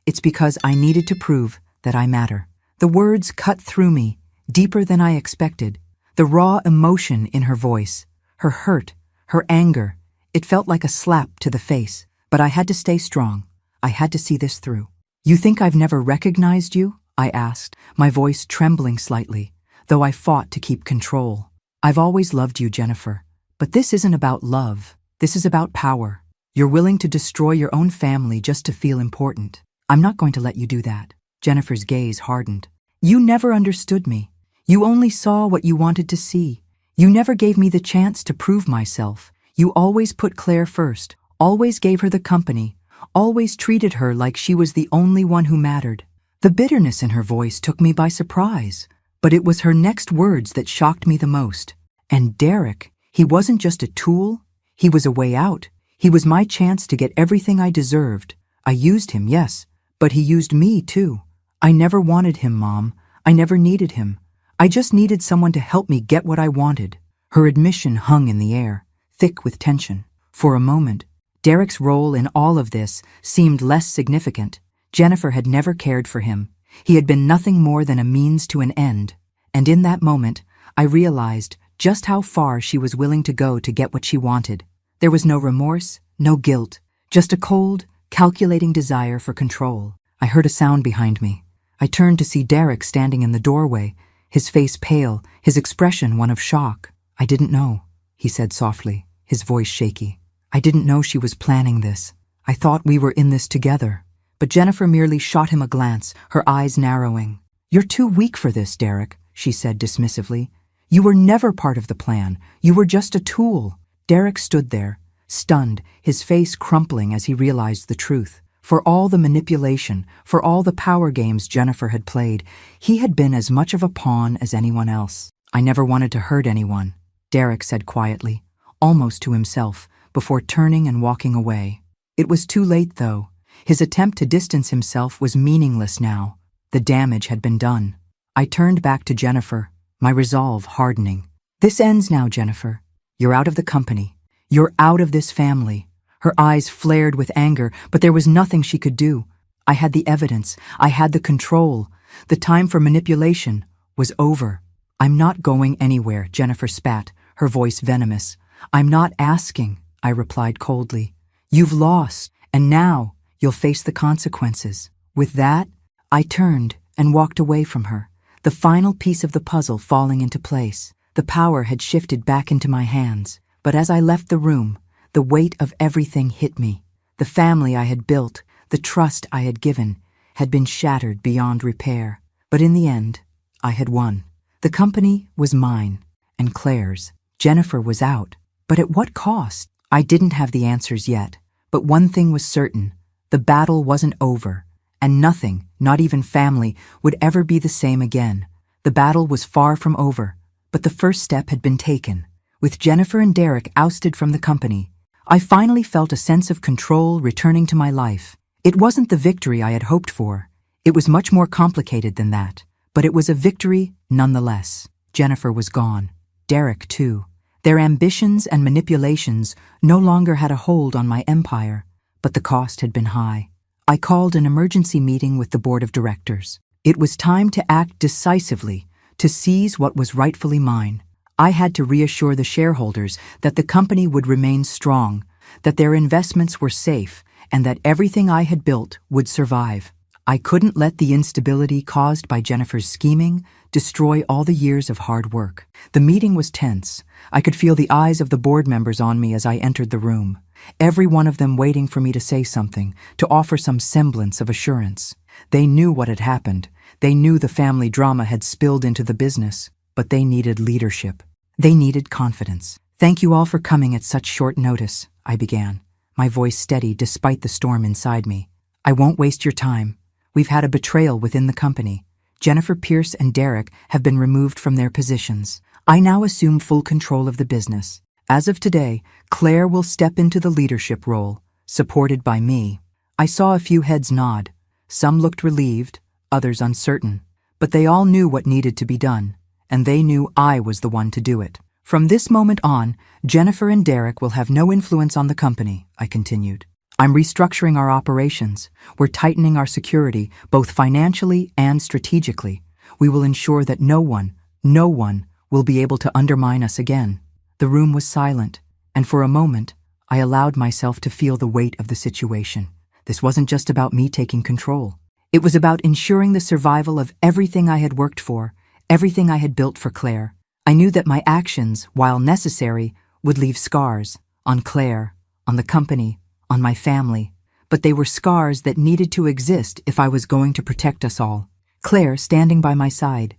S1: It's because I needed to prove that I matter. The words cut through me, deeper than I expected. The raw emotion in her voice, her hurt, her anger, it felt like a slap to the face. But I had to stay strong. I had to see this through. You think I've never recognized you? I asked, my voice trembling slightly, though I fought to keep control. I've always loved you, Jennifer. But this isn't about love. This is about power. You're willing to destroy your own family just to feel important. I'm not going to let you do that. Jennifer's gaze hardened. You never understood me. You only saw what you wanted to see. You never gave me the chance to prove myself. You always put Claire first, always gave her the company, always treated her like she was the only one who mattered. The bitterness in her voice took me by surprise, but it was her next words that shocked me the most. And Derek, he wasn't just a tool, he was a way out. He was my chance to get everything I deserved. I used him, yes, but he used me too. I never wanted him, Mom. I never needed him. I just needed someone to help me get what I wanted. Her admission hung in the air, thick with tension. For a moment, Derek's role in all of this seemed less significant. Jennifer had never cared for him. He had been nothing more than a means to an end. And in that moment, I realized just how far she was willing to go to get what she wanted. There was no remorse, no guilt, just a cold, calculating desire for control. I heard a sound behind me. I turned to see Derek standing in the doorway, his face pale, his expression one of shock. I didn't know, he said softly, his voice shaky. I didn't know she was planning this. I thought we were in this together. But Jennifer merely shot him a glance, her eyes narrowing. You're too weak for this, Derek, she said dismissively. You were never part of the plan. You were just a tool. Derek stood there, stunned, his face crumpling as he realized the truth. For all the manipulation, for all the power games Jennifer had played, he had been as much of a pawn as anyone else. I never wanted to hurt anyone, Derek said quietly, almost to himself, before turning and walking away. It was too late, though. His attempt to distance himself was meaningless now. The damage had been done. I turned back to Jennifer, my resolve hardening. This ends now, Jennifer. You're out of the company. You're out of this family. Her eyes flared with anger, but there was nothing she could do. I had the evidence. I had the control. The time for manipulation was over. I'm not going anywhere, Jennifer spat, her voice venomous. I'm not asking, I replied coldly. You've lost, and now you'll face the consequences. With that, I turned and walked away from her, the final piece of the puzzle falling into place. The power had shifted back into my hands, but as I left the room, the weight of everything hit me. The family I had built, the trust I had given, had been shattered beyond repair. But in the end, I had won. The company was mine, and Claire's. Jennifer was out. But at what cost? I didn't have the answers yet, but one thing was certain. The battle wasn't over, and nothing, not even family, would ever be the same again. The battle was far from over, but the first step had been taken. With Jennifer and Derek ousted from the company, I finally felt a sense of control returning to my life. It wasn't the victory I had hoped for. It was much more complicated than that, but it was a victory nonetheless. Jennifer was gone. Derek, too. Their ambitions and manipulations no longer had a hold on my empire, but the cost had been high. I called an emergency meeting with the board of directors. It was time to act decisively, to seize what was rightfully mine. I had to reassure the shareholders that the company would remain strong, that their investments were safe, and that everything I had built would survive. I couldn't let the instability caused by Jennifer's scheming destroy all the years of hard work. The meeting was tense. I could feel the eyes of the board members on me as I entered the room, every one of them waiting for me to say something, to offer some semblance of assurance. They knew what had happened. They knew the family drama had spilled into the business, but they needed leadership. They needed confidence. "Thank you all for coming at such short notice," I began, my voice steady despite the storm inside me. "I won't waste your time. We've had a betrayal within the company. Jennifer Pierce and Derek have been removed from their positions. I now assume full control of the business. As of today, Claire will step into the leadership role, supported by me." I saw a few heads nod. Some looked relieved, others uncertain. But they all knew what needed to be done, and they knew I was the one to do it. "From this moment on, Jennifer and Derek will have no influence on the company," I continued. "I'm restructuring our operations. We're tightening our security, both financially and strategically. We will ensure that no one will be able to undermine us again." The room was silent, and for a moment, I allowed myself to feel the weight of the situation. This wasn't just about me taking control. It was about ensuring the survival of everything I had worked for, everything I had built for Claire. I knew that my actions, while necessary, would leave scars on Claire, on the company, on my family, but they were scars that needed to exist if I was going to protect us all. Claire, standing by my side,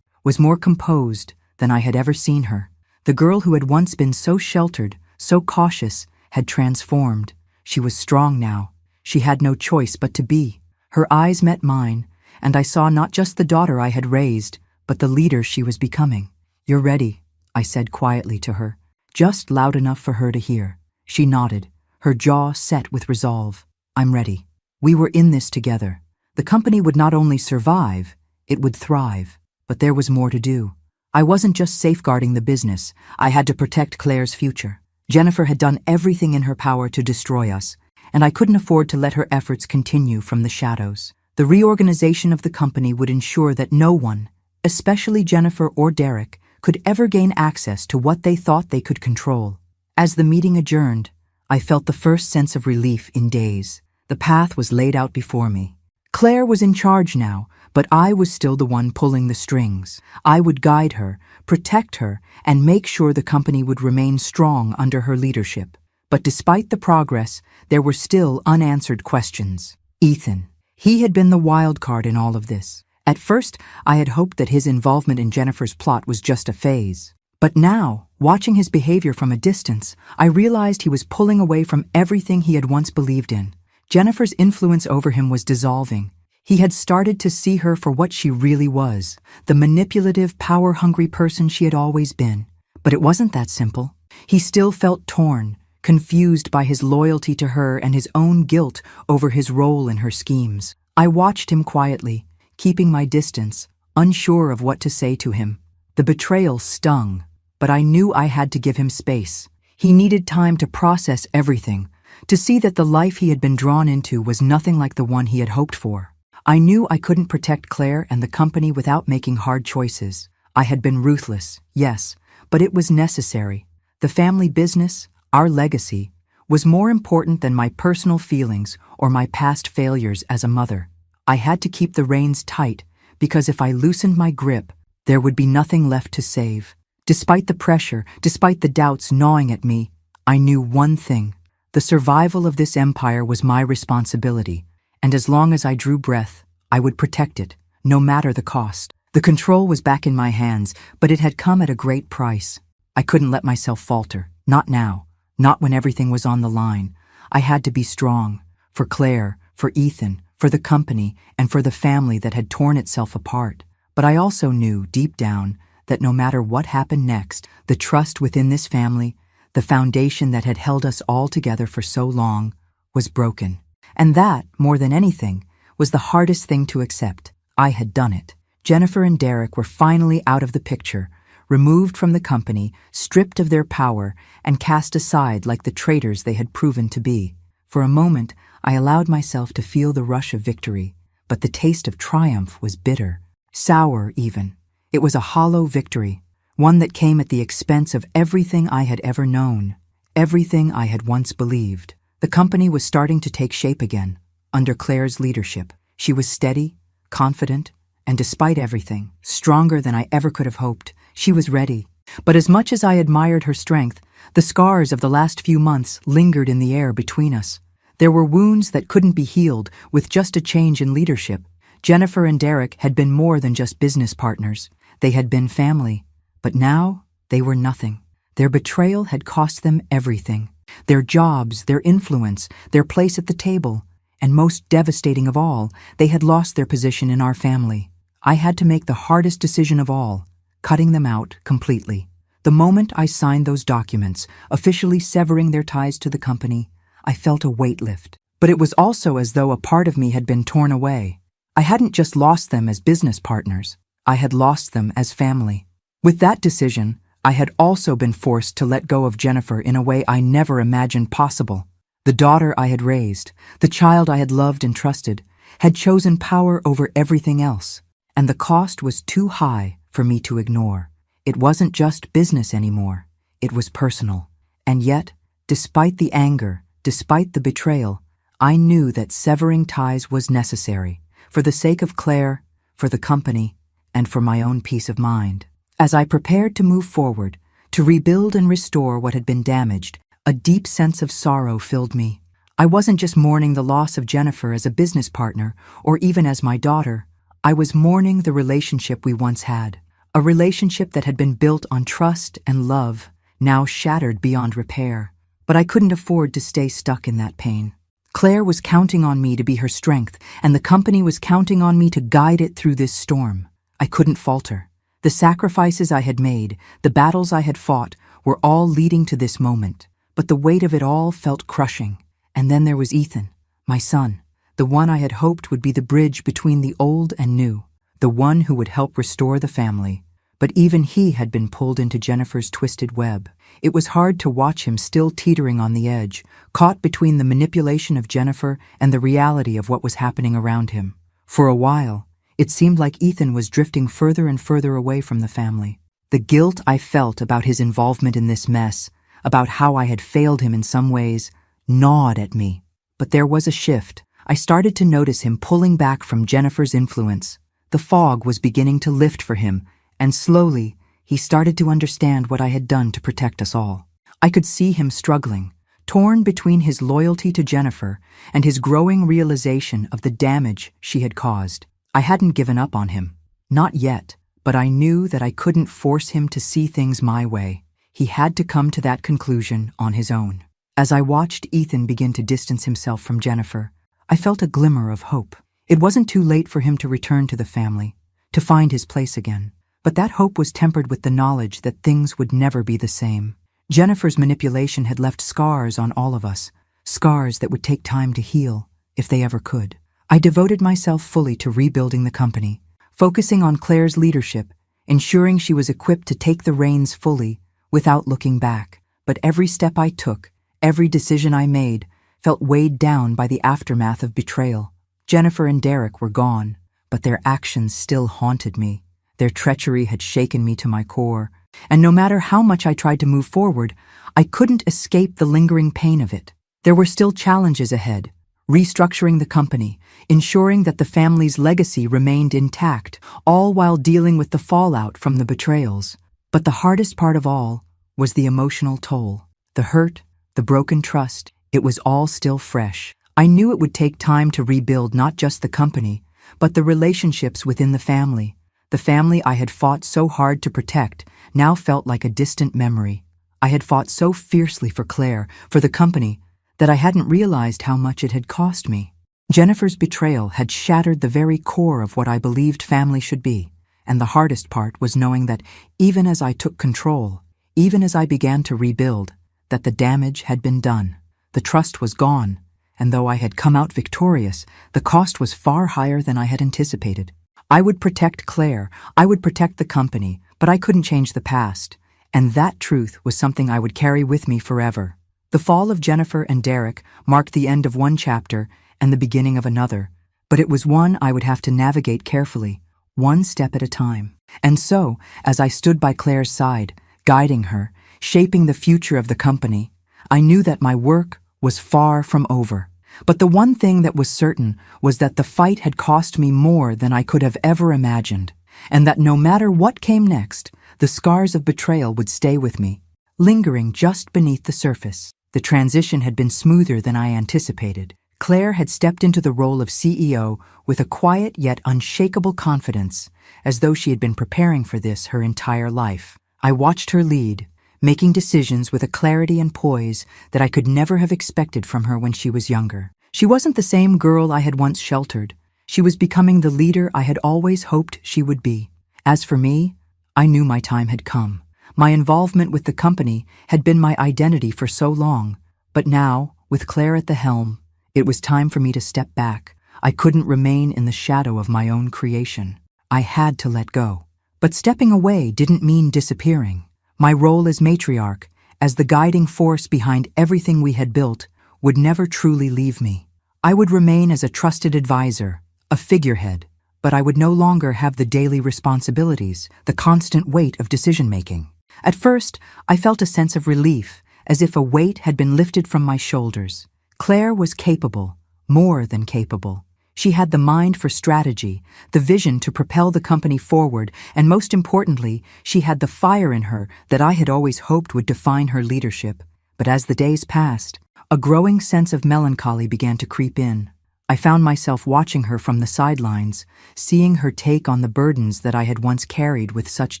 S1: was more composed than I had ever seen her. The girl who had once been so sheltered, so cautious, had transformed. She was strong now. She had no choice but to be. Her eyes met mine, and I saw not just the daughter I had raised, but the leader she was becoming. "You're ready," I said quietly to her, just loud enough for her to hear. She nodded, her jaw set with resolve. "I'm ready." We were in this together. The company would not only survive, it would thrive. But there was more to do. I wasn't just safeguarding the business. I had to protect Claire's future. Jennifer had done everything in her power to destroy us, and I couldn't afford to let her efforts continue from the shadows. The reorganization of the company would ensure that no one, especially Jennifer or Derek, could ever gain access to what they thought they could control. As the meeting adjourned, I felt the first sense of relief in days. The path was laid out before me. Claire was in charge now, but I was still the one pulling the strings. I would guide her, protect her, and make sure the company would remain strong under her leadership. But despite the progress, there were still unanswered questions. Ethan. He had been the wild card in all of this. At first, I had hoped that his involvement in Jennifer's plot was just a phase. But now, watching his behavior from a distance, I realized he was pulling away from everything he had once believed in. Jennifer's influence over him was dissolving. He had started to see her for what she really was, the manipulative, power-hungry person she had always been. But it wasn't that simple. He still felt torn, confused by his loyalty to her and his own guilt over his role in her schemes. I watched him quietly, keeping my distance, unsure of what to say to him. The betrayal stung, but I knew I had to give him space. He needed time to process everything, to see that the life he had been drawn into was nothing like the one he had hoped for. I knew I couldn't protect Claire and the company without making hard choices. I had been ruthless, yes, but it was necessary. The family business, our legacy, was more important than my personal feelings or my past failures as a mother. I had to keep the reins tight, because if I loosened my grip, there would be nothing left to save. Despite the pressure, despite the doubts gnawing at me, I knew one thing. The survival of this empire was my responsibility, and as long as I drew breath, I would protect it, no matter the cost. The control was back in my hands, but it had come at a great price. I couldn't let myself falter, not now, not when everything was on the line. I had to be strong, for Claire, for Ethan, for the company, and for the family that had torn itself apart. But I also knew, deep down, that no matter what happened next, the trust within this family, the foundation that had held us all together for so long, was broken. And that, more than anything, was the hardest thing to accept. I had done it. Jennifer and Derek were finally out of the picture, removed from the company, stripped of their power, and cast aside like the traitors they had proven to be. For a moment, I allowed myself to feel the rush of victory, but the taste of triumph was bitter, sour even. It was a hollow victory, one that came at the expense of everything I had ever known, everything I had once believed. The company was starting to take shape again, under Claire's leadership. She was steady, confident, and despite everything, stronger than I ever could have hoped. She was ready. But as much as I admired her strength, the scars of the last few months lingered in the air between us. There were wounds that couldn't be healed with just a change in leadership. Jennifer and Derek had been more than just business partners. They had been family. But now, they were nothing. Their betrayal had cost them everything. Their jobs, their influence, their place at the table. And most devastating of all, they had lost their position in our family. I had to make the hardest decision of all, cutting them out completely. The moment I signed those documents, officially severing their ties to the company, I felt a weight lift. But it was also as though a part of me had been torn away. I hadn't just lost them as business partners. I had lost them as family. With that decision, I had also been forced to let go of Jennifer in a way I never imagined possible. The daughter I had raised, the child I had loved and trusted, had chosen power over everything else. And the cost was too high for me to ignore. It wasn't just business anymore. It was personal. And yet, despite the anger, despite the betrayal, I knew that severing ties was necessary, for the sake of Claire, for the company, and for my own peace of mind. As I prepared to move forward, to rebuild and restore what had been damaged, a deep sense of sorrow filled me. I wasn't just mourning the loss of Jennifer as a business partner, or even as my daughter. I was mourning the relationship we once had, a relationship that had been built on trust and love, now shattered beyond repair. But I couldn't afford to stay stuck in that pain. Claire was counting on me to be her strength, and the company was counting on me to guide it through this storm. I couldn't falter. The sacrifices I had made, the battles I had fought, were all leading to this moment. But the weight of it all felt crushing. And then there was Ethan, my son, the one I had hoped would be the bridge between the old and new, the one who would help restore the family. But even he had been pulled into Jennifer's twisted web. It was hard to watch him still teetering on the edge, caught between the manipulation of Jennifer and the reality of what was happening around him. For a while, it seemed like Ethan was drifting further and further away from the family. The guilt I felt about his involvement in this mess, about how I had failed him in some ways, gnawed at me. But there was a shift. I started to notice him pulling back from Jennifer's influence. The fog was beginning to lift for him, and slowly, he started to understand what I had done to protect us all. I could see him struggling, torn between his loyalty to Jennifer and his growing realization of the damage she had caused. I hadn't given up on him. Not yet, but I knew that I couldn't force him to see things my way. He had to come to that conclusion on his own. As I watched Ethan begin to distance himself from Jennifer, I felt a glimmer of hope. It wasn't too late for him to return to the family, to find his place again. But that hope was tempered with the knowledge that things would never be the same. Jennifer's manipulation had left scars on all of us, scars that would take time to heal, if they ever could. I devoted myself fully to rebuilding the company, focusing on Claire's leadership, ensuring she was equipped to take the reins fully, without looking back. But every step I took, every decision I made, felt weighed down by the aftermath of betrayal. Jennifer and Derek were gone, but their actions still haunted me. Their treachery had shaken me to my core, and no matter how much I tried to move forward, I couldn't escape the lingering pain of it. There were still challenges ahead, restructuring the company, ensuring that the family's legacy remained intact, all while dealing with the fallout from the betrayals. But the hardest part of all was the emotional toll. The hurt, the broken trust, it was all still fresh. I knew it would take time to rebuild not just the company, but the relationships within the family. The family I had fought so hard to protect now felt like a distant memory. I had fought so fiercely for Claire, for the company, that I hadn't realized how much it had cost me. Jennifer's betrayal had shattered the very core of what I believed family should be, and the hardest part was knowing that even as I took control, even as I began to rebuild, that the damage had been done. The trust was gone, and though I had come out victorious, the cost was far higher than I had anticipated. I would protect Claire, I would protect the company, but I couldn't change the past, and that truth was something I would carry with me forever. The fall of Jennifer and Derek marked the end of one chapter and the beginning of another, but it was one I would have to navigate carefully, one step at a time. And so, as I stood by Claire's side, guiding her, shaping the future of the company, I knew that my work was far from over. But the one thing that was certain was that the fight had cost me more than I could have ever imagined, and that no matter what came next, the scars of betrayal would stay with me, lingering just beneath the surface. The transition had been smoother than I anticipated. Claire had stepped into the role of CEO with a quiet yet unshakable confidence, as though she had been preparing for this her entire life. I watched her lead, making decisions with a clarity and poise that I could never have expected from her when she was younger. She wasn't the same girl I had once sheltered. She was becoming the leader I had always hoped she would be. As for me, I knew my time had come. My involvement with the company had been my identity for so long, but now, with Claire at the helm, it was time for me to step back. I couldn't remain in the shadow of my own creation. I had to let go. But stepping away didn't mean disappearing. My role as matriarch, as the guiding force behind everything we had built, would never truly leave me. I would remain as a trusted advisor, a figurehead, but I would no longer have the daily responsibilities, the constant weight of decision-making. At first, I felt a sense of relief, as if a weight had been lifted from my shoulders. Claire was capable, more than capable. She had the mind for strategy, the vision to propel the company forward, and most importantly, she had the fire in her that I had always hoped would define her leadership. But as the days passed, a growing sense of melancholy began to creep in. I found myself watching her from the sidelines, seeing her take on the burdens that I had once carried with such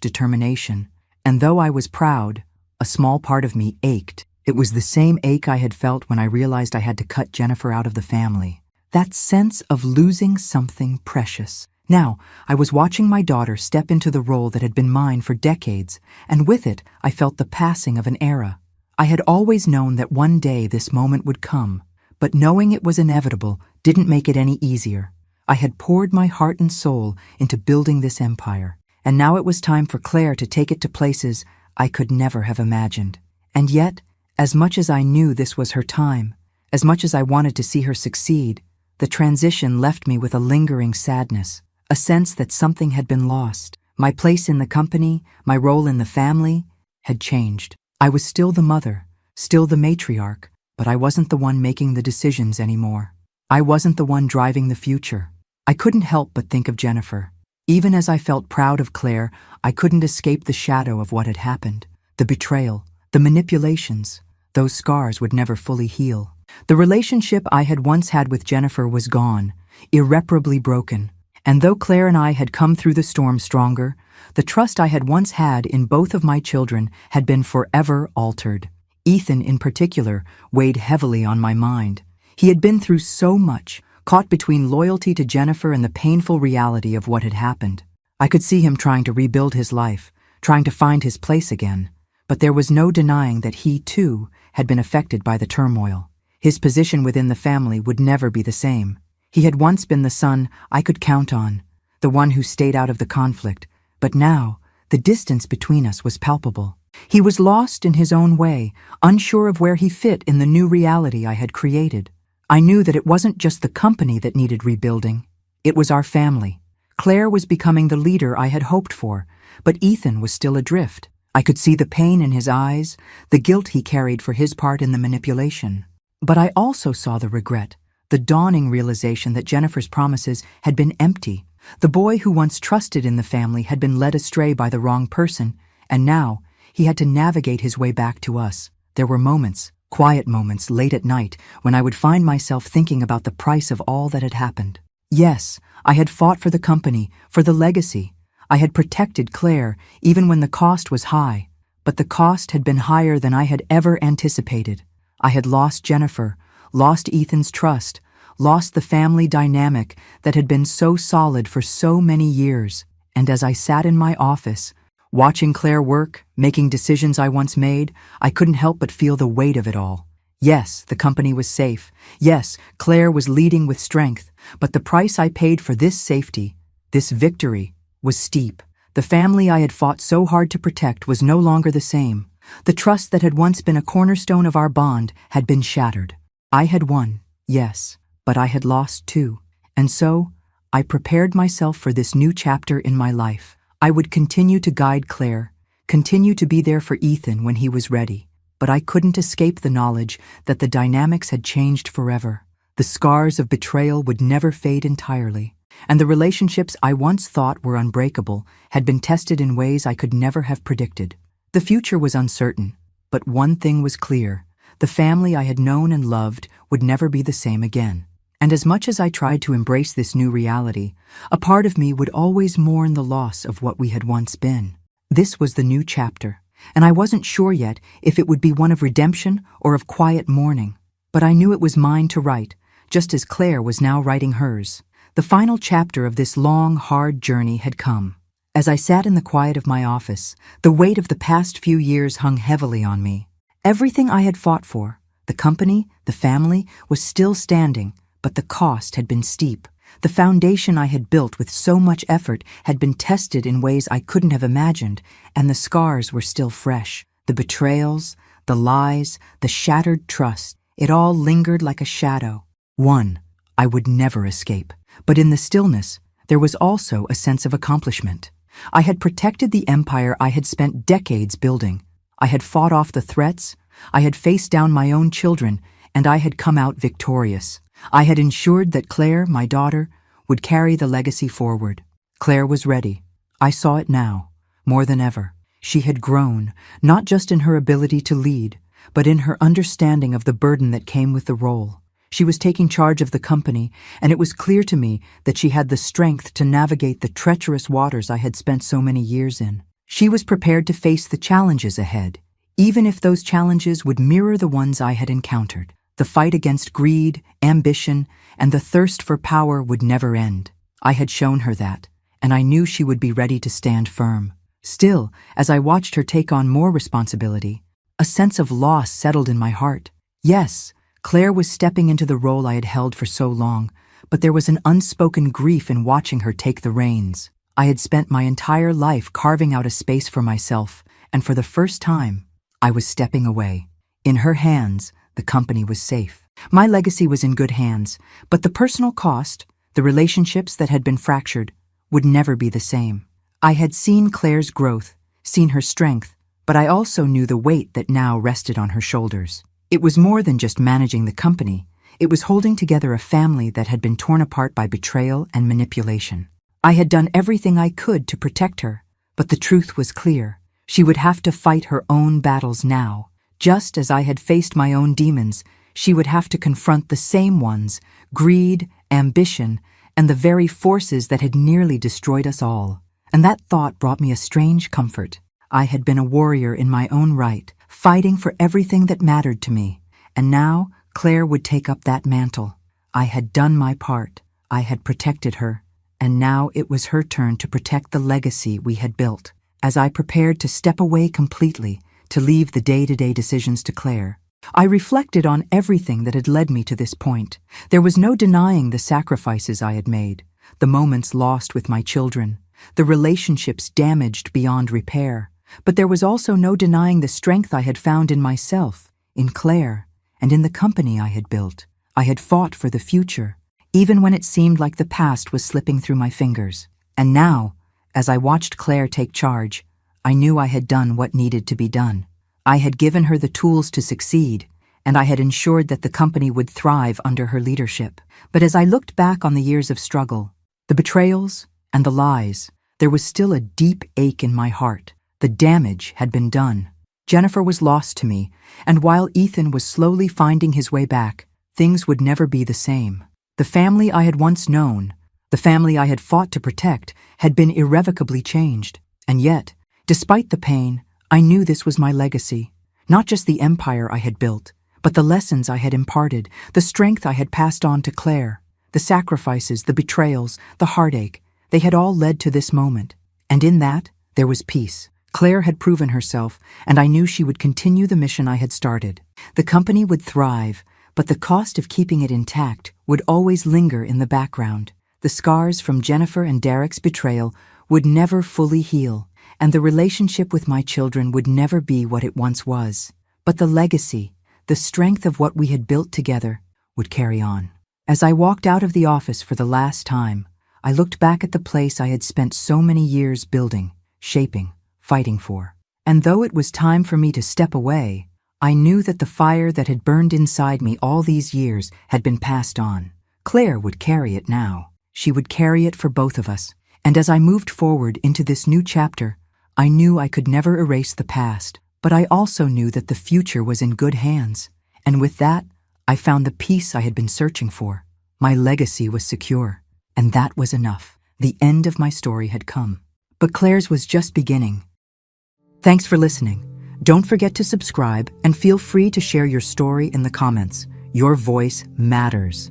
S1: determination. And though I was proud, a small part of me ached. It was the same ache I had felt when I realized I had to cut Jennifer out of the family. That sense of losing something precious. Now, I was watching my daughter step into the role that had been mine for decades, and with it, I felt the passing of an era. I had always known that one day this moment would come, but knowing it was inevitable didn't make it any easier. I had poured my heart and soul into building this empire, and now it was time for Claire to take it to places I could never have imagined. And yet, as much as I knew this was her time, as much as I wanted to see her succeed, the transition left me with a lingering sadness, a sense that something had been lost. My place in the company, my role in the family, had changed. I was still the mother, still the matriarch, but I wasn't the one making the decisions anymore. I wasn't the one driving the future. I couldn't help but think of Jennifer. Even as I felt proud of Claire, I couldn't escape the shadow of what had happened. The betrayal, the manipulations, those scars would never fully heal. The relationship I had once had with Jennifer was gone, irreparably broken. And though Claire and I had come through the storm stronger, the trust I had once had in both of my children had been forever altered. Ethan, in particular, weighed heavily on my mind. He had been through so much, caught between loyalty to Jennifer and the painful reality of what had happened. I could see him trying to rebuild his life, trying to find his place again. But there was no denying that he, too, had been affected by the turmoil. His position within the family would never be the same. He had once been the son I could count on, the one who stayed out of the conflict, but now the distance between us was palpable. He was lost in his own way, unsure of where he fit in the new reality I had created. I knew that it wasn't just the company that needed rebuilding. It was our family. Claire was becoming the leader I had hoped for, but Ethan was still adrift. I could see the pain in his eyes, the guilt he carried for his part in the manipulation. But I also saw the regret, the dawning realization that Jennifer's promises had been empty. The boy who once trusted in the family had been led astray by the wrong person, and now he had to navigate his way back to us. There were moments, quiet moments late at night, when I would find myself thinking about the price of all that had happened. Yes, I had fought for the company, for the legacy. I had protected Claire, even when the cost was high. But the cost had been higher than I had ever anticipated. I had lost Jennifer, lost Ethan's trust, lost the family dynamic that had been so solid for so many years. And as I sat in my office, watching Claire work, making decisions I once made, I couldn't help but feel the weight of it all. Yes, the company was safe. Yes, Claire was leading with strength. But the price I paid for this safety, this victory, was steep. The family I had fought so hard to protect was no longer the same. The trust that had once been a cornerstone of our bond had been shattered. I had won, yes, but I had lost too. And so, I prepared myself for this new chapter in my life. I would continue to guide Claire, continue to be there for Ethan when he was ready. But I couldn't escape the knowledge that the dynamics had changed forever. The scars of betrayal would never fade entirely, and the relationships I once thought were unbreakable had been tested in ways I could never have predicted. The future was uncertain, but one thing was clear: the family I had known and loved would never be the same again. And as much as I tried to embrace this new reality, a part of me would always mourn the loss of what we had once been. This was the new chapter, and I wasn't sure yet if it would be one of redemption or of quiet mourning. But I knew it was mine to write, just as Claire was now writing hers. The final chapter of this long, hard journey had come. As I sat in the quiet of my office, the weight of the past few years hung heavily on me. Everything I had fought for, the company, the family, was still standing, but the cost had been steep. The foundation I had built with so much effort had been tested in ways I couldn't have imagined, and the scars were still fresh. The betrayals, the lies, the shattered trust, it all lingered like a shadow. One I would never escape. But in the stillness, there was also a sense of accomplishment. I had protected the empire I had spent decades building. I had fought off the threats, I had faced down my own children, and I had come out victorious. I had ensured that Claire, my daughter, would carry the legacy forward. Claire was ready. I saw it now, more than ever. She had grown, not just in her ability to lead, but in her understanding of the burden that came with the role. She was taking charge of the company, and it was clear to me that she had the strength to navigate the treacherous waters I had spent so many years in. She was prepared to face the challenges ahead, even if those challenges would mirror the ones I had encountered. The fight against greed, ambition, and the thirst for power would never end. I had shown her that, and I knew she would be ready to stand firm. Still, as I watched her take on more responsibility, a sense of loss settled in my heart. Yes, Claire was stepping into the role I had held for so long, but there was an unspoken grief in watching her take the reins. I had spent my entire life carving out a space for myself, and for the first time, I was stepping away. In her hands, the company was safe. My legacy was in good hands, but the personal cost, the relationships that had been fractured, would never be the same. I had seen Claire's growth, seen her strength, but I also knew the weight that now rested on her shoulders. It was more than just managing the company. It was holding together a family that had been torn apart by betrayal and manipulation. I had done everything I could to protect her, but the truth was clear. She would have to fight her own battles now. Just as I had faced my own demons, she would have to confront the same ones: greed, ambition, and the very forces that had nearly destroyed us all. And that thought brought me a strange comfort. I had been a warrior in my own right, fighting for everything that mattered to me. And now Claire would take up that mantle. I had done my part. I had protected her. And now it was her turn to protect the legacy we had built. As I prepared to step away completely, to leave the day-to-day decisions to Claire, I reflected on everything that had led me to this point. There was no denying the sacrifices I had made, the moments lost with my children, the relationships damaged beyond repair. But there was also no denying the strength I had found in myself, in Claire, and in the company I had built. I had fought for the future, even when it seemed like the past was slipping through my fingers. And now, as I watched Claire take charge, I knew I had done what needed to be done. I had given her the tools to succeed, and I had ensured that the company would thrive under her leadership. But as I looked back on the years of struggle, the betrayals, and the lies, there was still a deep ache in my heart. The damage had been done. Jennifer was lost to me, and while Ethan was slowly finding his way back, things would never be the same. The family I had once known, the family I had fought to protect, had been irrevocably changed. And yet, despite the pain, I knew this was my legacy. Not just the empire I had built, but the lessons I had imparted, the strength I had passed on to Claire, the sacrifices, the betrayals, the heartache. They had all led to this moment. And in that, there was peace. Claire had proven herself, and I knew she would continue the mission I had started. The company would thrive, but the cost of keeping it intact would always linger in the background. The scars from Jennifer and Derek's betrayal would never fully heal, and the relationship with my children would never be what it once was. But the legacy, the strength of what we had built together, would carry on. As I walked out of the office for the last time, I looked back at the place I had spent so many years building, shaping, fighting for. And though it was time for me to step away, I knew that the fire that had burned inside me all these years had been passed on. Claire would carry it now. She would carry it for both of us. And as I moved forward into this new chapter, I knew I could never erase the past, but I also knew that the future was in good hands. And with that, I found the peace I had been searching for. My legacy was secure, and that was enough. The end of my story had come. But Claire's was just beginning. Thanks for listening. Don't forget to subscribe and feel free to share your story in the comments. Your voice matters.